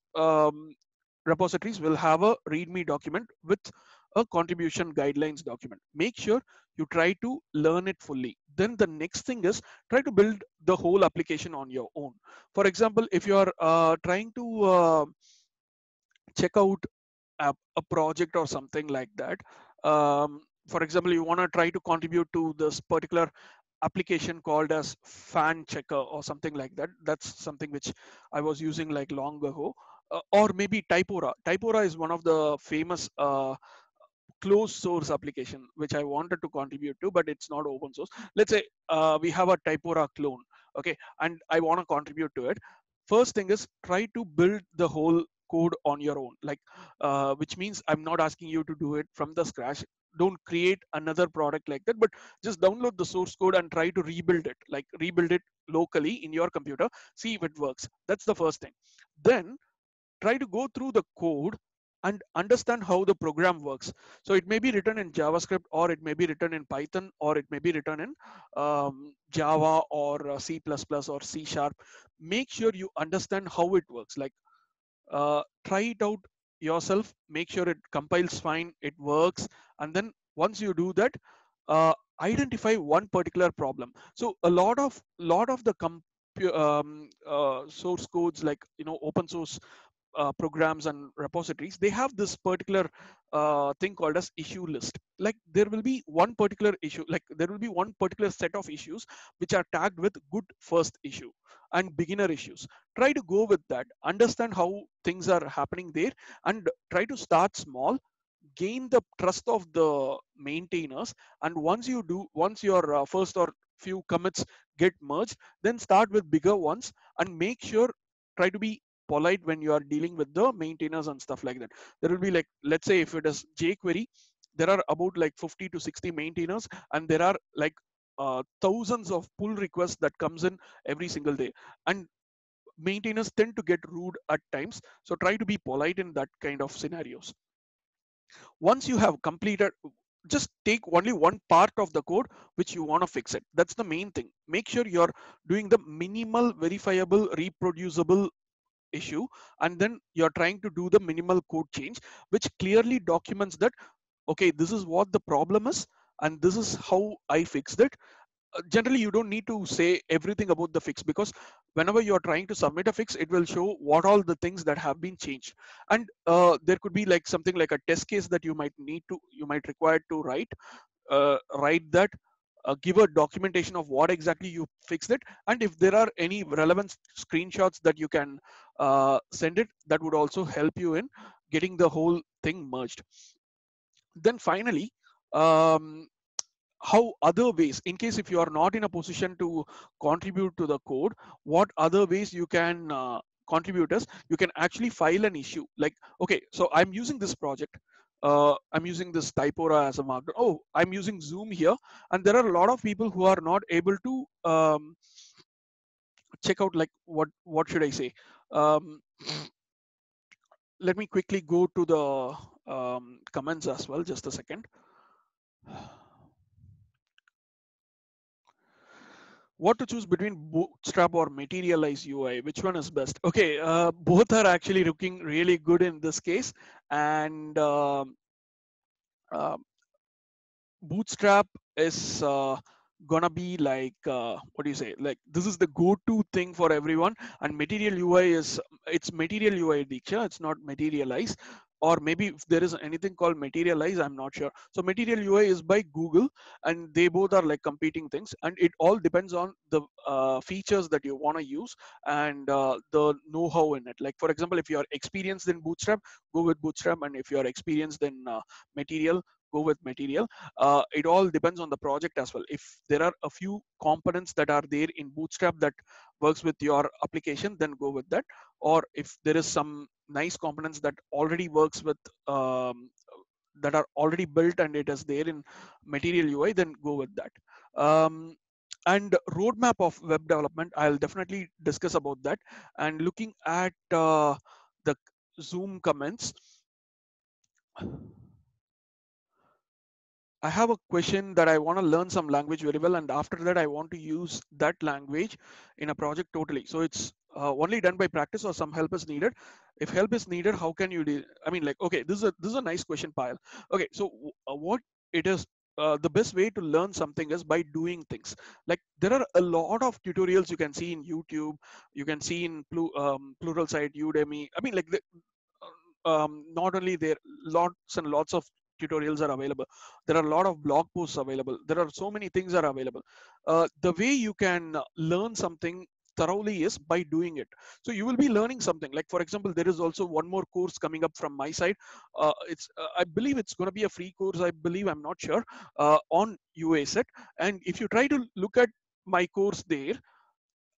repositories will have a readme document with a contribution guidelines document. Make sure you try to learn it fully. Then the next thing is, try to build the whole application on your own. For example, if you are trying to check out a project or something like that, for example, you want to try to contribute to this particular application called as fan checker or something like that. That's something which I was using like long ago. Or maybe Typora. Typora is one of the famous closed source application which I wanted to contribute to, but it's not open source. Let's say we have a Typora clone, okay, and I want to contribute to it. First thing is, try to build the whole code on your own, like which means I'm not asking you to do it from the scratch. Don't create another product like that, but just download the source code and try to rebuild it, like rebuild it locally in your computer, see if it works. That's the first thing. Then try to go through the code and understand how the program works. So it may be written in JavaScript, or it may be written in Python, or it may be written in Java or C++ or C sharp. Make sure you understand how it works. Like try it out yourself, make sure it compiles fine, it works. And then once you do that, identify one particular problem. So a lot of the source codes, like open source programs and repositories, they have this particular thing called as issue list. Like there will be one particular issue, like there will be one particular set of issues which are tagged with good first issue and beginner issues. Try to go with that, understand how things are happening there, and try to start small, gain the trust of the maintainers. And once your first or few commits get merged, then start with bigger ones, and make sure, try to be polite when you are dealing with the maintainers and stuff like that. There will be like, let's say if it is jQuery, there are about like 50 to 60 maintainers, and there are like thousands of pull requests that comes in every single day, and maintainers tend to get rude at times. So try to be polite in that kind of scenarios. Once you have completed, just take only one part of the code which you want to fix it. That's the main thing. Make sure you're doing the minimal verifiable reproducible issue, and then you're trying to do the minimal code change which clearly documents that, okay, this is what the problem is and this is how I fixed it. Generally you don't need to say everything about the fix, because whenever you're trying to submit a fix, it will show what all the things that have been changed. And there could be like something like a test case that you might require to write that, give a documentation of what exactly you fixed it, and if there are any relevant screenshots that you can send it, that would also help you in getting the whole thing merged. Then finally, um, how other ways, in case if you are not in a position to contribute to the code, what other ways you can contribute is, you can actually file an issue. Like, okay, so I'm using this project, I'm using this Typora as a markdown. Oh, I'm using Zoom here, and there are a lot of people who are not able to check out, like, what should I say, um, let me quickly go to the comments as well, just a second. What to choose between Bootstrap or Materialize UI? Which one is best? Okay, both are actually looking really good in this case, and uh, Bootstrap is gonna be like what do you say? Like this is the go-to thing for everyone, and Material UI is it's Material UI, Diksha. It's not Materialize, or maybe if there is anything called Materialize, I'm not sure. So Material UI is by Google, and they both are like competing things, and it all depends on the features that you want to use and the know-how in it. Like for example, if you are experienced in Bootstrap, go with Bootstrap, and if you are experienced in Material, go with Material. It all depends on the project as well. If there are a few components that are there in Bootstrap that works with your application, then go with that. Or if there is some nice components that already works with that are already built and it is there in Material UI, then go with that. And roadmap of web development, I'll definitely discuss about that. And looking at the Zoom comments, I have a question that I want to learn some language very well, and after that, I want to use that language in a project totally. So it's only done by practice, or some help is needed. If help is needed, how can you do? I mean, like, okay, this is a nice question, Pile. Okay, so what it is. The best way to learn something is by doing things. Like there are a lot of tutorials you can see in YouTube, you can see in Pluralsight, Udemy. I mean, like not only there, lots and lots of tutorials are available. There are a lot of blog posts available. There are so many things are available. The way you can learn something thoroughly is by doing it. So you will be learning something. Like for example, there is also one more course coming up from my side. It's I believe it's going to be a free course. I believe, I'm not sure, on UASet. And if you try to look at my course there,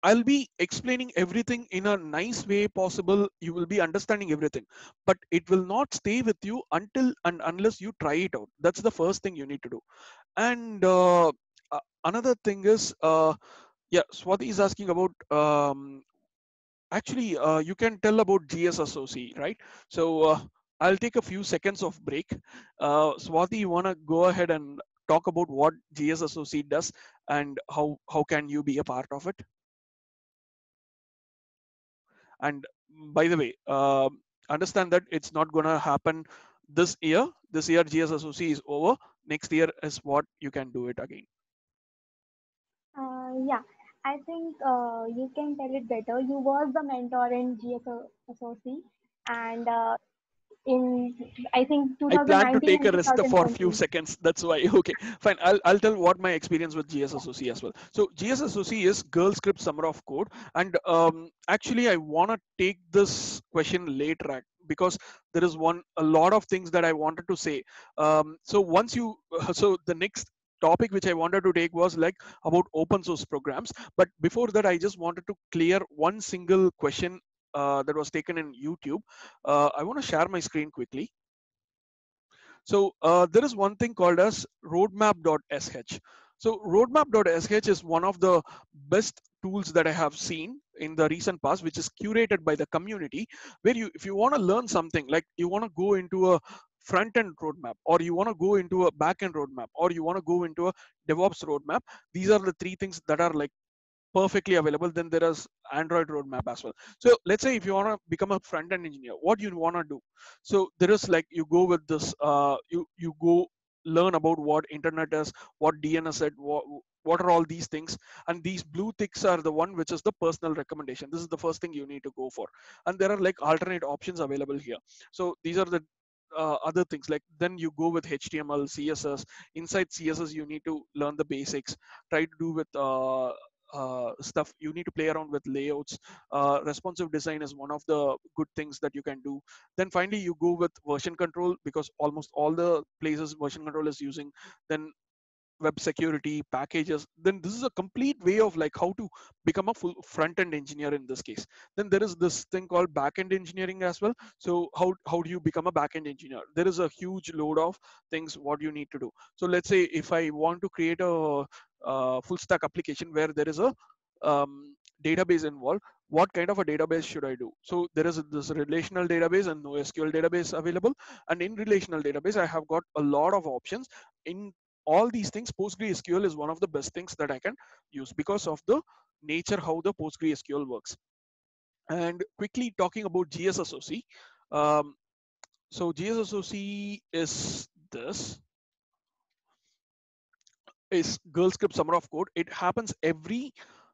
I'll be explaining everything in a nice way possible. You will be understanding everything, but it will not stay with you until and unless you try it out. That's the first thing you need to do. And another thing is, yeah, Swati is asking about. Actually, you can tell about GSSOC, right? So I'll take a few seconds of break. Swati, you wanna go ahead and talk about what GSSOC does and how can you be a part of it? And by the way, understand that it's not going to happen this year. This year GSSOC is over. Next year is what you can do it again. Yeah, I think you can tell it better. You was the mentor in GSOC, and in I think I plan to 2019 take and a rest for a few 2020. seconds. That's why. Okay, fine. I'll tell what my experience with GSSOC as well. So GSSOC is Girl Script Summer of Code, and actually I wanna take this question later because there is a lot of things that I wanted to say. So once you so the next topic which I wanted to take was like about open source programs. But before that, I just wanted to clear one single question that was taken in YouTube. I want to share my screen quickly. So there is one thing called as roadmap.sh. So roadmap.sh is one of the best tools that I have seen in the recent past, which is curated by the community, where if you want to learn something, like you want to go into a front end roadmap, or you want to go into a back end roadmap, or you want to go into a DevOps roadmap, these are the three things that are like perfectly available. Then there is Android roadmap as well. So let's say if you want to become a front end engineer, what you want to do? So there is like you go with this you go learn about what internet is, what DNS is, what are all these things, and these blue ticks are the one which is the personal recommendation. This is the first thing you need to go for, and there are like alternate options available here. So these are the other things. Like then you go with HTML, CSS. Inside CSS you need to learn the basics. Try to do with stuff. You need to play around with layouts. Responsive design is one of the good things that you can do. Then finally you go with version control, because almost all the places version control is using. Then web security packages. Then this is a complete way of like how to become a full front end engineer in this case. Then there is this thing called back end engineering as well. So how do you become a back end engineer? There is a huge load of things what you need to do. So let's say if I want to create a full stack application where there is a database involved, what kind of a database should I do? So there is this relational database and NoSQL database available. And in relational database, I have got a lot of options. In all these things, PostgreSQL is one of the best things that I can use because of the nature how the PostgreSQL works. And quickly talking about GSSOC. Um, so GSSOC is this, is Girl Script Summer of Code. It happens every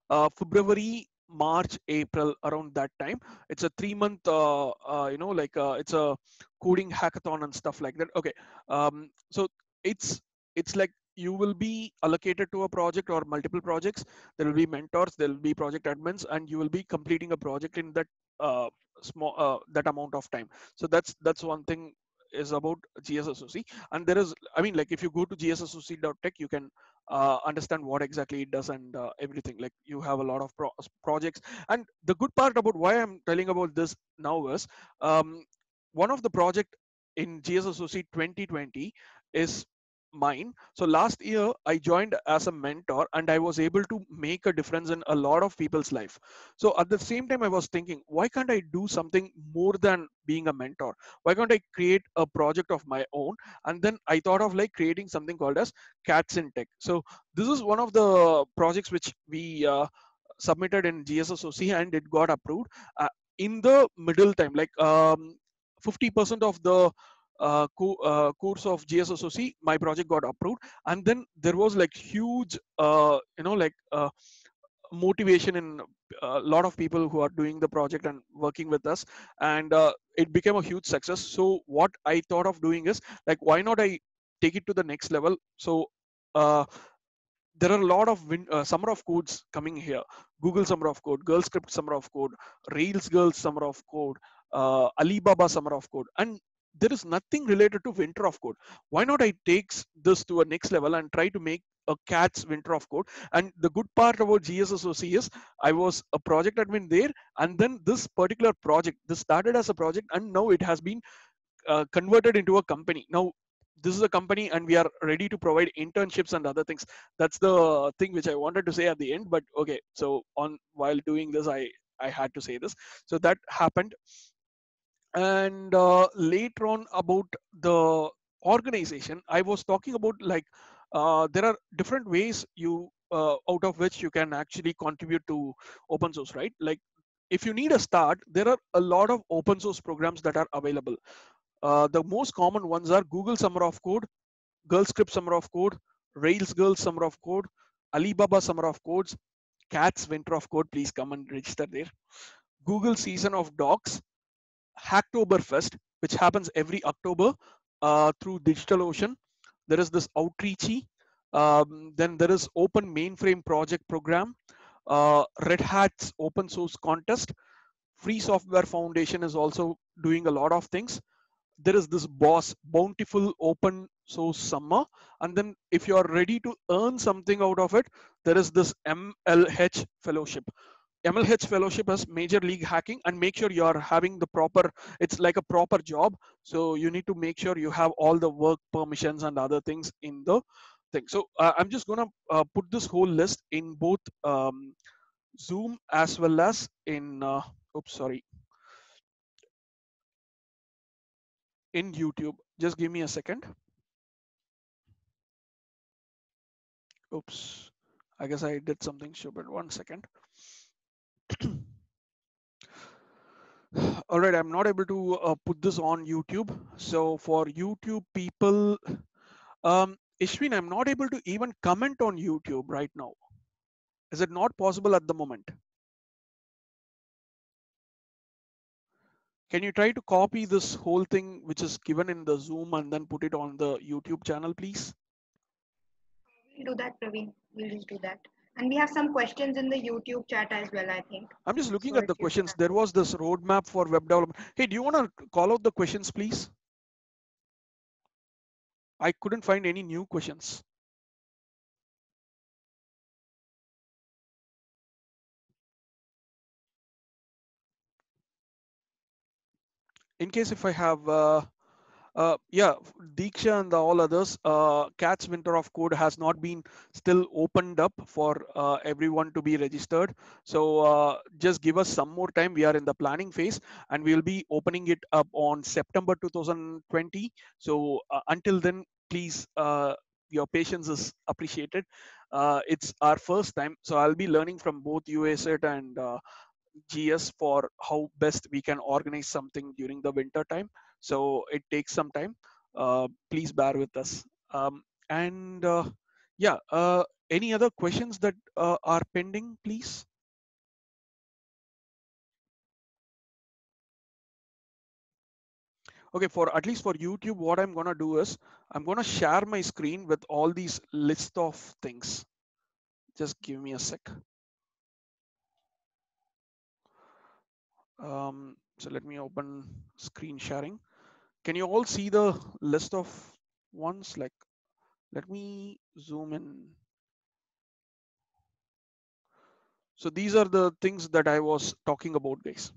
February, March, April, around that time. It's a 3-month, it's a coding hackathon and stuff like that. Okay, so it's like you will be allocated to a project or multiple projects. There will be mentors, there will be project admins, and you will be completing a project in that that amount of time. So that's one thing is about GSSOC. And there is, I mean, like if you go to gssoc.tech, you can understand what exactly it does and everything. Like you have a lot of projects. And the good part about why I'm telling about this now is one of the project in GSSOC 2020 is mine. So last year I joined as a mentor and I was able to make a difference in a lot of people's life. So at the same time I was thinking, why can't I do something more than being a mentor? Why can't I create a project of my own? And then I thought of like creating something called as Cats in Tech. So this is one of the projects which we submitted in GSSOC and it got approved in the middle time, like 50% of the course of GSSOC, my project got approved. And then there was like huge motivation in a lot of people who are doing the project and working with us, and it became a huge success. So what I thought of doing is like, why not I take it to the next level? So uh, there are a lot of summer of codes coming here. Google Summer of Code, Girl Script Summer of Code, Rails Girls Summer of Code, Alibaba Summer of Code, and there is nothing related to Winter of Code. Why not I takes this to a next level and try to make a Cats Winter of Code? And the good part about GSSOC is I was a project admin there, and then this particular project, this started as a project, and now it has been converted into a company. Now this is a company and we are ready to provide internships and other things. That's the thing which I wanted to say at the end, but okay, so on while doing this I had to say this. So that happened. And later on about the organization, I was talking about like there are different ways you out of which you can actually contribute to open source, right? Like if you need a start, there are a lot of open source programs that are available. The most common ones are Google Summer of Code, Girl Script Summer of Code, Rails Girls Summer of Code, Alibaba Summer of Codes, Cats Winter of Code. Please come and register there. Google Season of Docs, Hacktoberfest, which happens every October through DigitalOcean. There is this Outreachy. Then there is Open Mainframe Project Program, Red Hat's Open Source Contest. Free Software Foundation is also doing a lot of things. There is this bountiful open source summer. And then if you are ready to earn something out of it, there is this MLH fellowship. MLH fellowship has major league hacking, and make sure you are having the proper, it's like a proper job. So you need to make sure you have all the work permissions and other things in the thing. So I'm just going to put this whole list in both Zoom as well as in, in YouTube. Just give me a second. Oops, I guess I did something stupid. 1 second. All right, I'm not able to put this on YouTube. So for YouTube people, Ishwin, I'm not able to even comment on YouTube right now. Is it not possible at the moment? Can you try to copy this whole thing which is given in the Zoom and then put it on the YouTube channel, please? We'll do that, Praveen. We'll just do that. And we have some questions in the YouTube chat as well, I think. I'm just looking So at the if you questions. can- There was this roadmap for web development. Hey, do you want to call out the questions, please? I couldn't find any new questions. In case if I have, yeah, Diksha and all others, Cats Winter of Code has not been still opened up for everyone to be registered. So just give us some more time. We are in the planning phase and we'll be opening it up on September 2020. So until then, please your patience is appreciated. It's our first time, so I'll be learning from both USET and GS for how best we can organize something during the winter time. So it takes some time. Please bear with us. And yeah, any other questions that are pending, please? Okay, for at least for YouTube, what I'm gonna do is I'm gonna share my screen with all these list of things. Just give me a sec. So let me open screen sharing. Can you all see the list of ones? Like, let me zoom in. So these are the things that I was talking about, guys.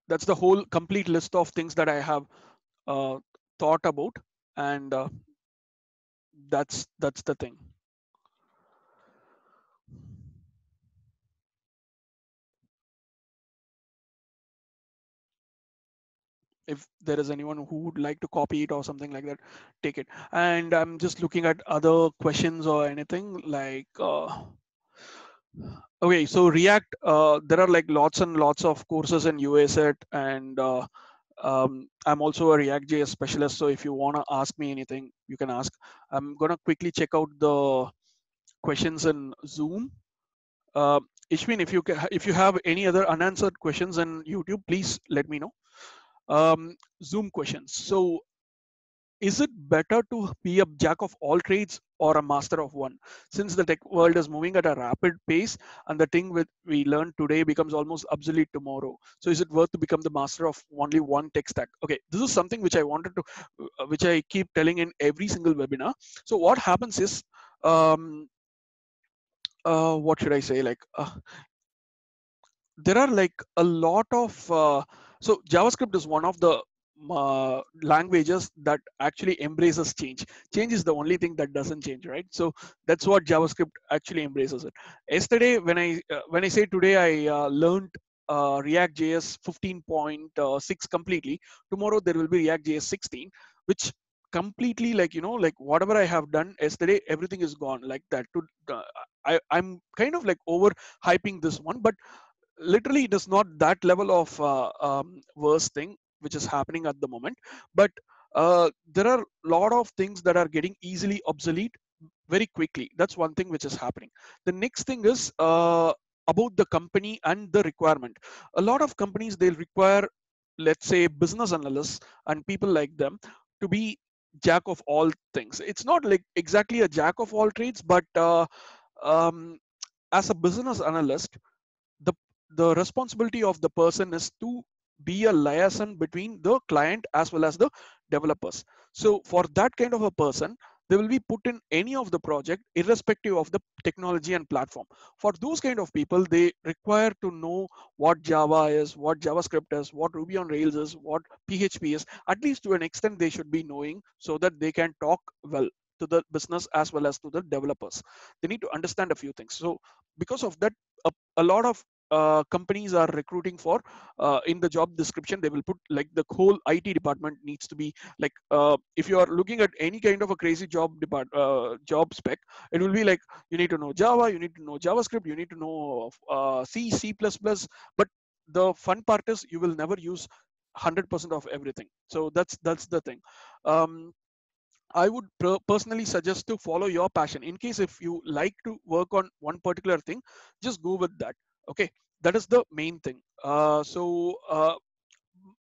That's the whole complete list of things that I have uh, thought about, and that's the thing. If there is anyone who would like to copy it or something like that, take it. And I'm just looking at other questions or anything like. Okay, so React, there are like lots and lots of courses in USET, and I'm also a React.js specialist. So if you want to ask me anything, you can ask. I'm gonna quickly check out the questions in Zoom. Uh, Ishwin, if you have any other unanswered questions in YouTube, please let me know. Zoom questions. So is it better to be a jack of all trades or a master of one? Since the tech world is moving at a rapid pace and the thing with we learn today becomes almost obsolete tomorrow, so is it worth to become the master of only one tech stack? Okay, this is something which I wanted to which I keep telling in every single webinar. So what happens is, um, what should I say, like there are like a lot of so JavaScript is one of the languages that actually embraces change. Change is the only thing that doesn't change, right? So that's what JavaScript actually embraces it. Yesterday when I say today I learned React JS 15.6 completely. Tomorrow there will be React JS 16, which completely, like, like whatever I have done yesterday, everything is gone like that. I'm kind of like over hyping this one, but literally it is not that level of worst thing which is happening at the moment. But there are a lot of things that are getting easily obsolete very quickly. That's one thing which is happening. The next thing is about the company and the requirement. A lot of companies, they'll require, let's say, business analysts and people like them to be jack of all things. It's not like exactly a jack of all trades, but um, as a business analyst, the the responsibility of the person is to be a liaison between the client as well as the developers. So for that kind of a person, they will be put in any of the project irrespective of the technology and platform. For those kind of people, they require to know what Java is, what JavaScript is, what Ruby on Rails is, what PHP is. At least to an extent they should be knowing, so that they can talk well to the business as well as to the developers. They need to understand a few things. So because of that, a lot of companies are recruiting for, in the job description they will put like the whole IT department needs to be like, if you are looking at any kind of a crazy job spec, it will be like you need to know Java, you need to know JavaScript, you need to know C++. But the fun part is you will never use 100% of everything. So that's the thing. I would personally suggest to follow your passion. In case if you like to work on one particular thing, just go with that. Okay, that is the main thing.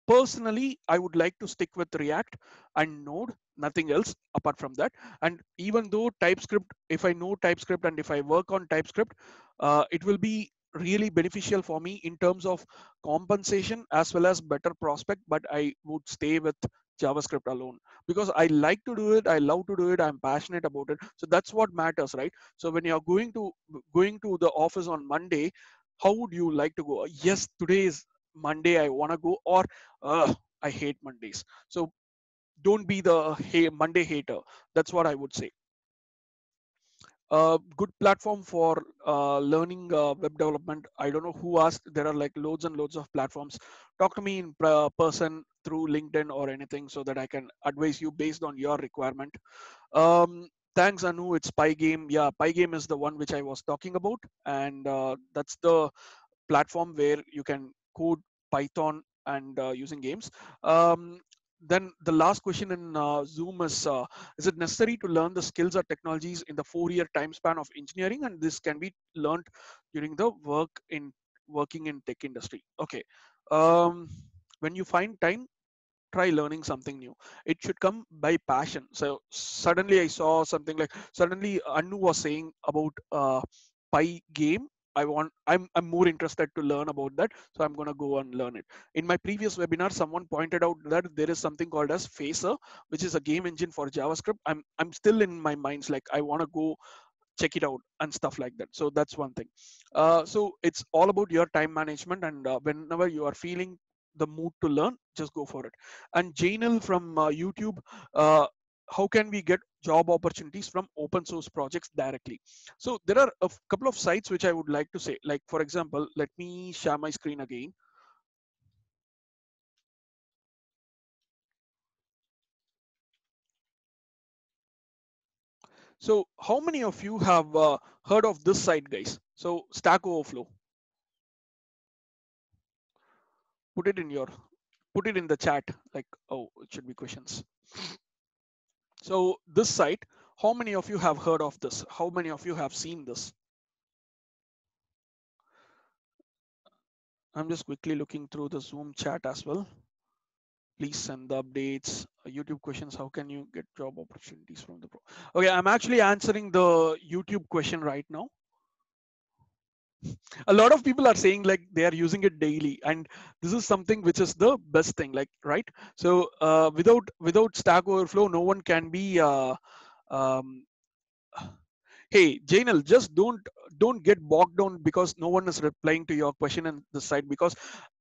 Personally, I would like to stick with React and Node, nothing else apart from that. And even though TypeScript, if I know TypeScript and if I work on TypeScript, it will be really beneficial for me in terms of compensation as well as better prospect. But I would stay with JavaScript alone because I like to do it. I love to do it. I'm passionate about it. So that's what matters, right? So when you're going to the office on Monday, how would you like to go? Yes, today is Monday, I want to go, or I hate Mondays. So don't be the Monday hater. That's what I would say. good platform for learning web development. I don't know who asked. There are like loads and loads of platforms. Talk to me in person through LinkedIn or anything so that I can advise you based on your requirement. Thanks, Anu. It's Pygame. Yeah, Pygame is the one which I was talking about, and that's the platform where you can code Python and using games. Then the last question in Zoom is it necessary to learn the skills or technologies in the 4-year time span of engineering? And this can be learned during the working in tech industry. Okay. When you find time, try learning something new. It should come by passion. So suddenly I saw something like suddenly Anu was saying about Pygame. I'm more interested to learn about that, so I'm gonna go and learn it. In my previous webinar, someone pointed out that there is something called as Phaser, which is a game engine for JavaScript. I'm still in my mind's like I want to go check it out and stuff like that. So that's one thing. So it's all about your time management, and whenever you are feeling the mood to learn, just go for it. And Janil from YouTube, how can we get job opportunities from open source projects directly? So there are a couple of sites which I would like to say, like for example, let me share my screen again. So how many of you have heard of this site, guys? So Stack Overflow. Put it in your, put it in the chat. Like, oh, it should be questions. So this site, how many of you have heard of this? How many of you have seen this? I'm just quickly looking through the Zoom chat as well. Please send the updates. YouTube questions, how can you get job opportunities from the pro? Okay, I'm actually answering the YouTube question right now. A lot of people are saying like they are using it daily, and this is something which is the best thing, like, right? So without Stack Overflow, no one can be um, hey Janel, just don't get bogged down because no one is replying to your question on the side, because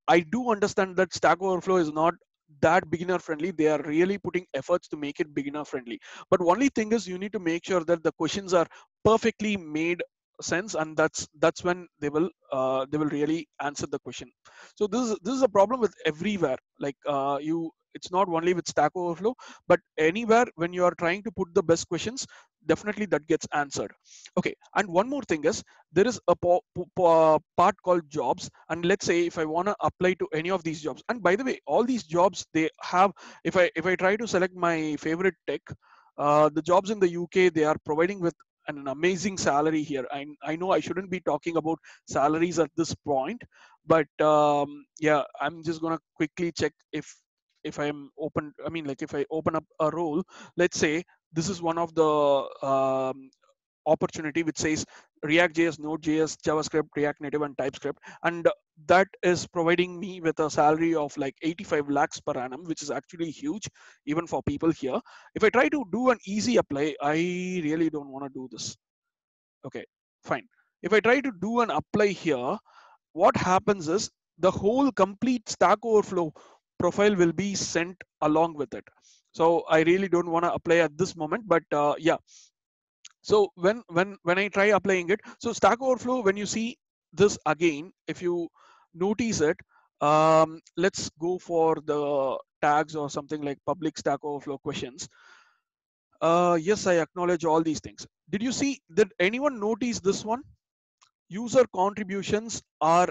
I do understand that Stack Overflow is not that beginner friendly. They are really putting efforts to make it beginner friendly, but only thing is you need to make sure that the questions are perfectly made sense, and that's when they will really answer the question. So this is a problem with everywhere, like it's not only with Stack Overflow, but anywhere when you are trying to put the best questions, definitely that gets answered. Okay, and one more thing is there is a part called jobs, and let's say if I want to apply to any of these jobs, and by the way, all these jobs they have, if I try to select my favorite tech, the jobs in the UK, they are providing with an amazing salary here. I know I shouldn't be talking about salaries at this point, but yeah, I'm just gonna quickly check if I'm open. I mean, like if I open up a role, let's say this is one of the opportunity which says React.js, Node.js, JavaScript, React Native, and TypeScript, and that is providing me with a salary of like 85 lakhs per annum, which is actually huge even for people here. If I try to do an easy apply, I really don't want to do this. Okay, fine. If I try to do an apply here, what happens is the whole complete Stack Overflow profile will be sent along with it. So I really don't want to apply at this moment, but yeah. So when I try applying it, so Stack Overflow, when you see this again, if you notice it, let's go for the tags or something like public Stack Overflow questions. Yes, I acknowledge all these things. Did you see, did anyone notice this one? User contributions are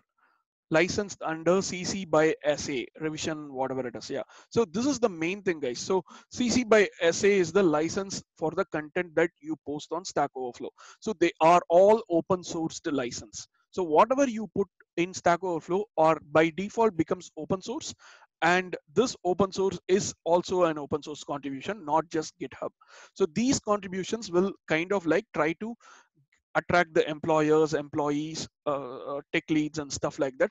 licensed under CC by SA revision, whatever it is. Yeah. So this is the main thing, guys. So CC by SA is the license for the content that you post on Stack Overflow. So they are all open sourced license. So whatever you put in Stack Overflow or by default becomes open source. And this open source is also an open source contribution, not just GitHub. So these contributions will kind of like try to attract the employers, employees, tech leads, and stuff like that,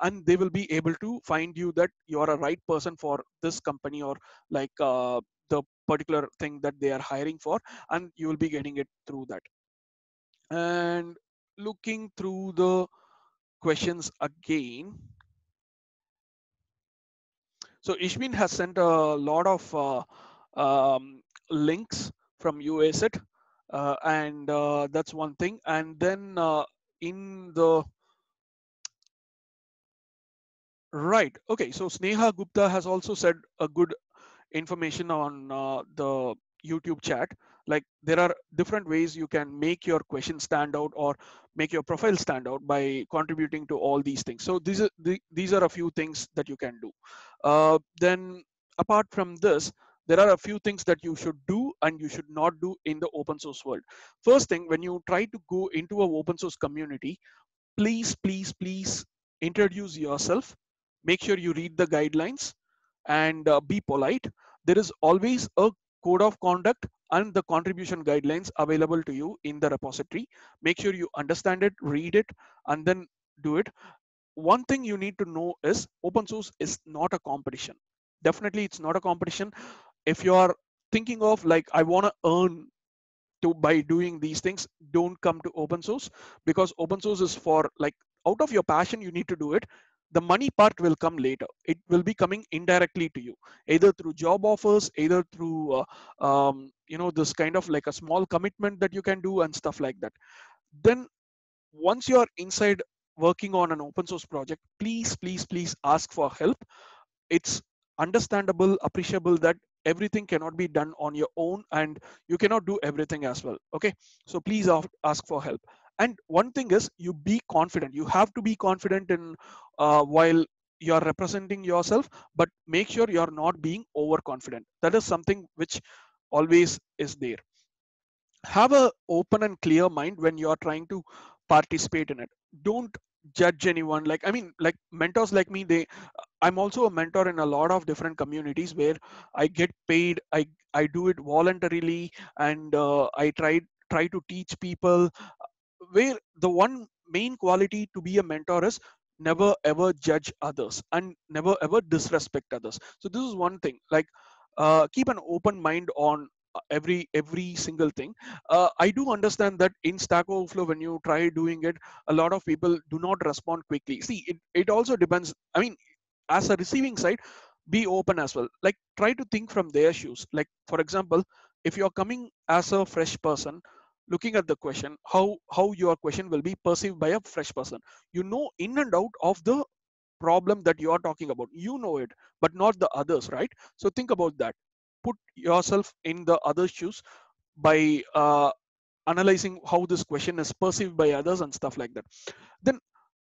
and they will be able to find you that you are a right person for this company, or like the particular thing that they are hiring for, and you will be getting it through that. And looking through the questions again, so Ishmin has sent a lot of links from USET. and that's one thing. And then in the right, okay, so Sneha Gupta has also said a good information on the YouTube chat. Like there are different ways you can make your question stand out or make your profile stand out by contributing to all these things. So these are a few things that you can do. Then apart from this, there are a few things that you should do and you should not do in the open source world. First thing, when you try to go into a open source community, please introduce yourself. Make sure you read the guidelines and be polite. There is always a code of conduct and the contribution guidelines available to you in the repository. Make sure you understand it, read it, and then do it. One thing you need to know is open source is not a competition. Definitely it's not a competition. If you are thinking of like, I want to earn to by doing these things, don't come to open source, because open source is for like, out of your passion you need to do it. The money part will come later. It will be coming indirectly to you, either through job offers, either through this kind of like a small commitment that you can do and stuff like that. Then once you're inside working on an open source project, please ask for help. It's understandable, appreciable that everything cannot be done on your own and you cannot do everything as well. Okay, so please ask for help. And one thing is, you be confident. You have to be confident in while you're representing yourself, but make sure you're not being overconfident. That is something which always is there. Have a open and clear mind when you are trying to participate in it. Don't judge anyone. Like, I mean, like mentors like me, I'm also a mentor in a lot of different communities where I get paid. I do it voluntarily, and I try to teach people. Where the one main quality to be a mentor is never ever judge others and never ever disrespect others. So this is one thing. Like, keep an open mind on every single thing. I do understand that in Stack Overflow, when you try doing it, a lot of people do not respond quickly. See, it also depends. I mean, as a receiving side, be open as well. Like, try to think from their shoes. Like, for example, if you're coming as a fresh person, looking at the question, how your question will be perceived by a fresh person. You know in and out of the problem that you are talking about, you know it, but not the others, right? So think about that. Put yourself in the other shoes by analyzing how this question is perceived by others and stuff like that. Then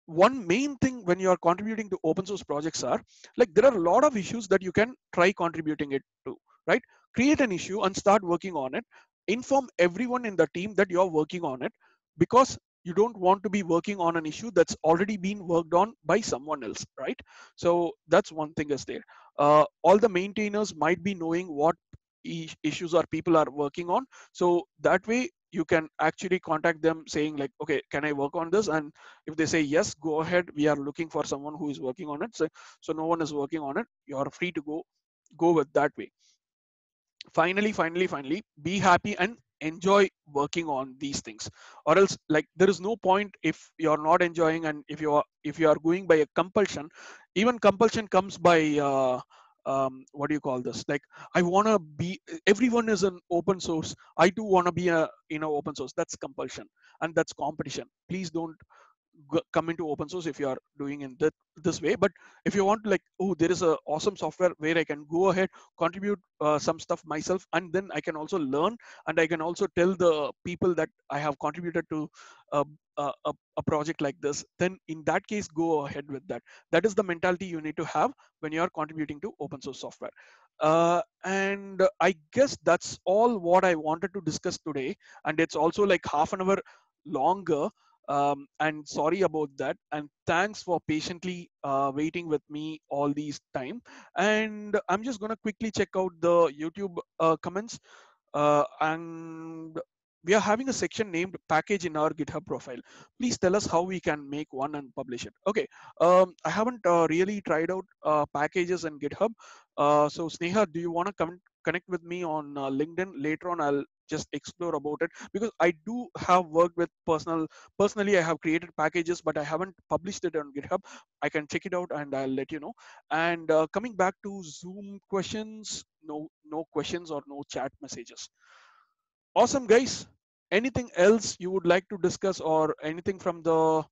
one main thing when you are contributing to open source projects are, like, there are a lot of issues that you can try contributing it to, right? Create an issue and start working on it. Inform everyone in the team that you're working on it, because you don't want to be working on an issue that's already been worked on by someone else, right? So that's one thing is there. All the maintainers might be knowing what issues or people are working on, so that way you can actually contact them saying like, okay, can I work on this? And if they say yes, go ahead, we are looking for someone who is working on it. So no one is working on it, you're free to go with that way. Finally, be happy and enjoy working on these things, or else, like, there is no point if you're not enjoying. And if you are going by a compulsion, even compulsion comes by what do you call this, like, I want to be, everyone is an open source, I too want to be a open source. That's compulsion and that's competition. Please don't come into open source if you are doing in this way. But if you want to, like, oh, there is a awesome software where I can go ahead, contribute some stuff myself, and then I can also learn, and I can also tell the people that I have contributed to a, a project like this, then in that case, go ahead with that. That is the mentality you need to have when you are contributing to open source software. And I guess that's all what I wanted to discuss today, and it's also like half an hour longer. And sorry about that, and thanks for patiently waiting with me all these time. And I'm just gonna quickly check out the YouTube comments, and we are having a section named package in our GitHub profile. Please tell us how we can make one and publish it. Okay, I haven't really tried out packages in GitHub. So Sneha, do you want to connect with me on LinkedIn later on? I'll just explore about it, because I do have worked with personally I have created packages, but I haven't published it on GitHub. I can check it out and I'll let you know. And coming back to Zoom questions, no questions or no chat messages. Awesome, guys. Anything else you would like to discuss, or anything from the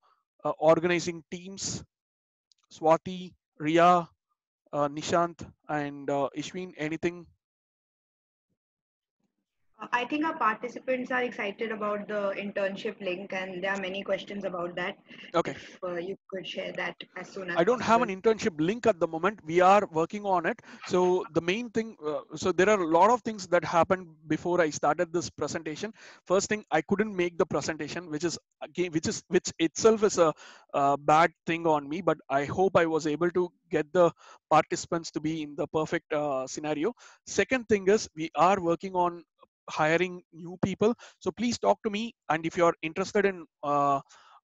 organizing teams? Swati, Ria, Nishant, and Ishwin, anything? I think our participants are excited about the internship link, and there are many questions about that. Okay. If you could share that as soon as I don't have possible. an internship link at the moment. We are working on it. So the main thing, so there are a lot of things that happened before I started this presentation. First thing, I couldn't make the presentation, which is again, which itself is a bad thing on me. But I hope I was able to get the participants to be in the perfect scenario. Second thing is, we are working on hiring new people. So please talk to me, and if you are interested in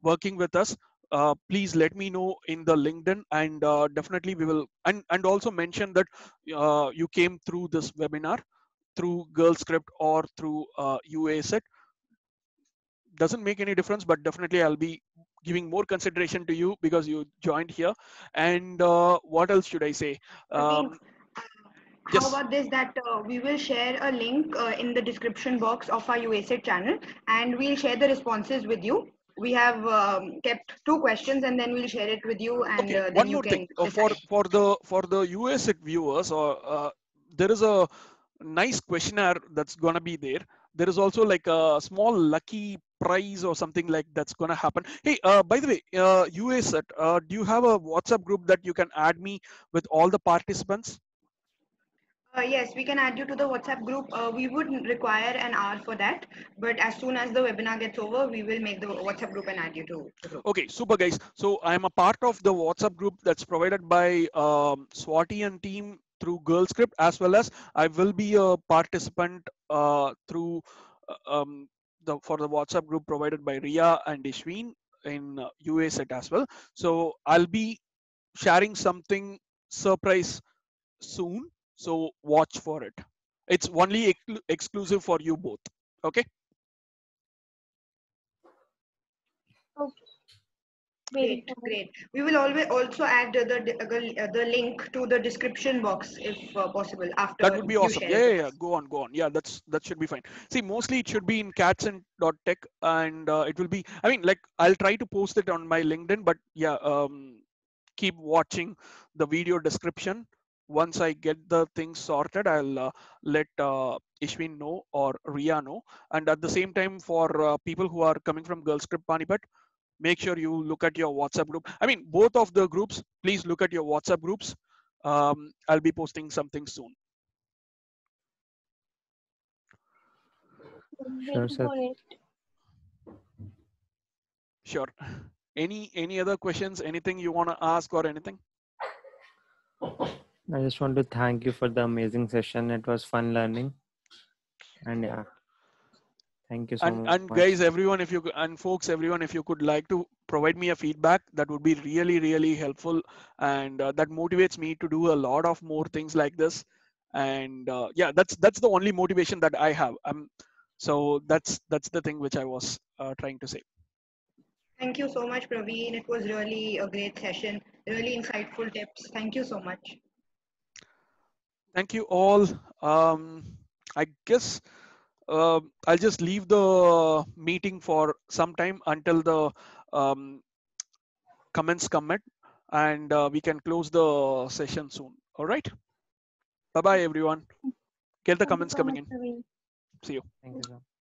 working with us, please let me know in the LinkedIn, and definitely we will, and also mention that you came through this webinar through Girl Script or through UASET. Doesn't make any difference, but definitely I'll be giving more consideration to you because you joined here. And what else should I say? Praveen, Um, how yes. about this, that we will share a link in the description box of our USAID channel, and we'll share the responses with you. We have kept 2 questions, and then we'll share it with you, and Okay. then One you more thing can for decide. the UASET viewers, or there is a nice questionnaire that's gonna be there. There is also like a small lucky prize or something like that's gonna happen. Hey, by the way, UASET, do you have a WhatsApp group that you can add me with all the participants? Yes, we can add you to the WhatsApp group. We would require an hour for that, but as soon as the webinar gets over, we will make the WhatsApp group and add you to the group. Okay, super guys. So I'm a part of the WhatsApp group that's provided by Swati and team through Girl Script, as well as I will be a participant through for the WhatsApp group provided by Ria and Ishween in UASET as well. So I'll be sharing something surprise soon. So watch for it. It's only exclusive for you both. Okay. Okay, waiting Great, for it. great. We will always also add the link to the description box if possible That after would be you awesome. share Yeah, it yeah, with yeah. us. Go on, go on. Yeah, that should be fine. See, mostly it should be in cats and tech, and it will be. I mean, like I'll try to post it on my LinkedIn, but yeah, keep watching the video description. Once I get the things sorted, I'll let Ishwin know or Ria know. And at the same time, for people who are coming from Girl Script Panipat, make sure you look at your WhatsApp group. I mean, both of the groups, please look at your WhatsApp groups. I'll be posting something soon. Sure, Waiting sir. for it. Sure. Any other questions? Anything you want to ask or anything? I just want to thank you for the amazing session. It was fun learning. And yeah, thank you so And much. guys, everyone, if you and folks, everyone, if you could like to provide me a feedback, that would be really helpful, and that motivates me to do a lot of more things like this. And yeah, that's the only motivation that I have. So that's the thing which I was trying to say. Thank you so much, Praveen. It was really a great session, really insightful tips. Thank you so much. Thank you all. I guess I'll just leave the meeting for some time until the um, comments commit, and we can close the session soon. All right. Bye bye, everyone. Get the Thank you comments so coming much, in. Praveen. See you. Thank you, sir.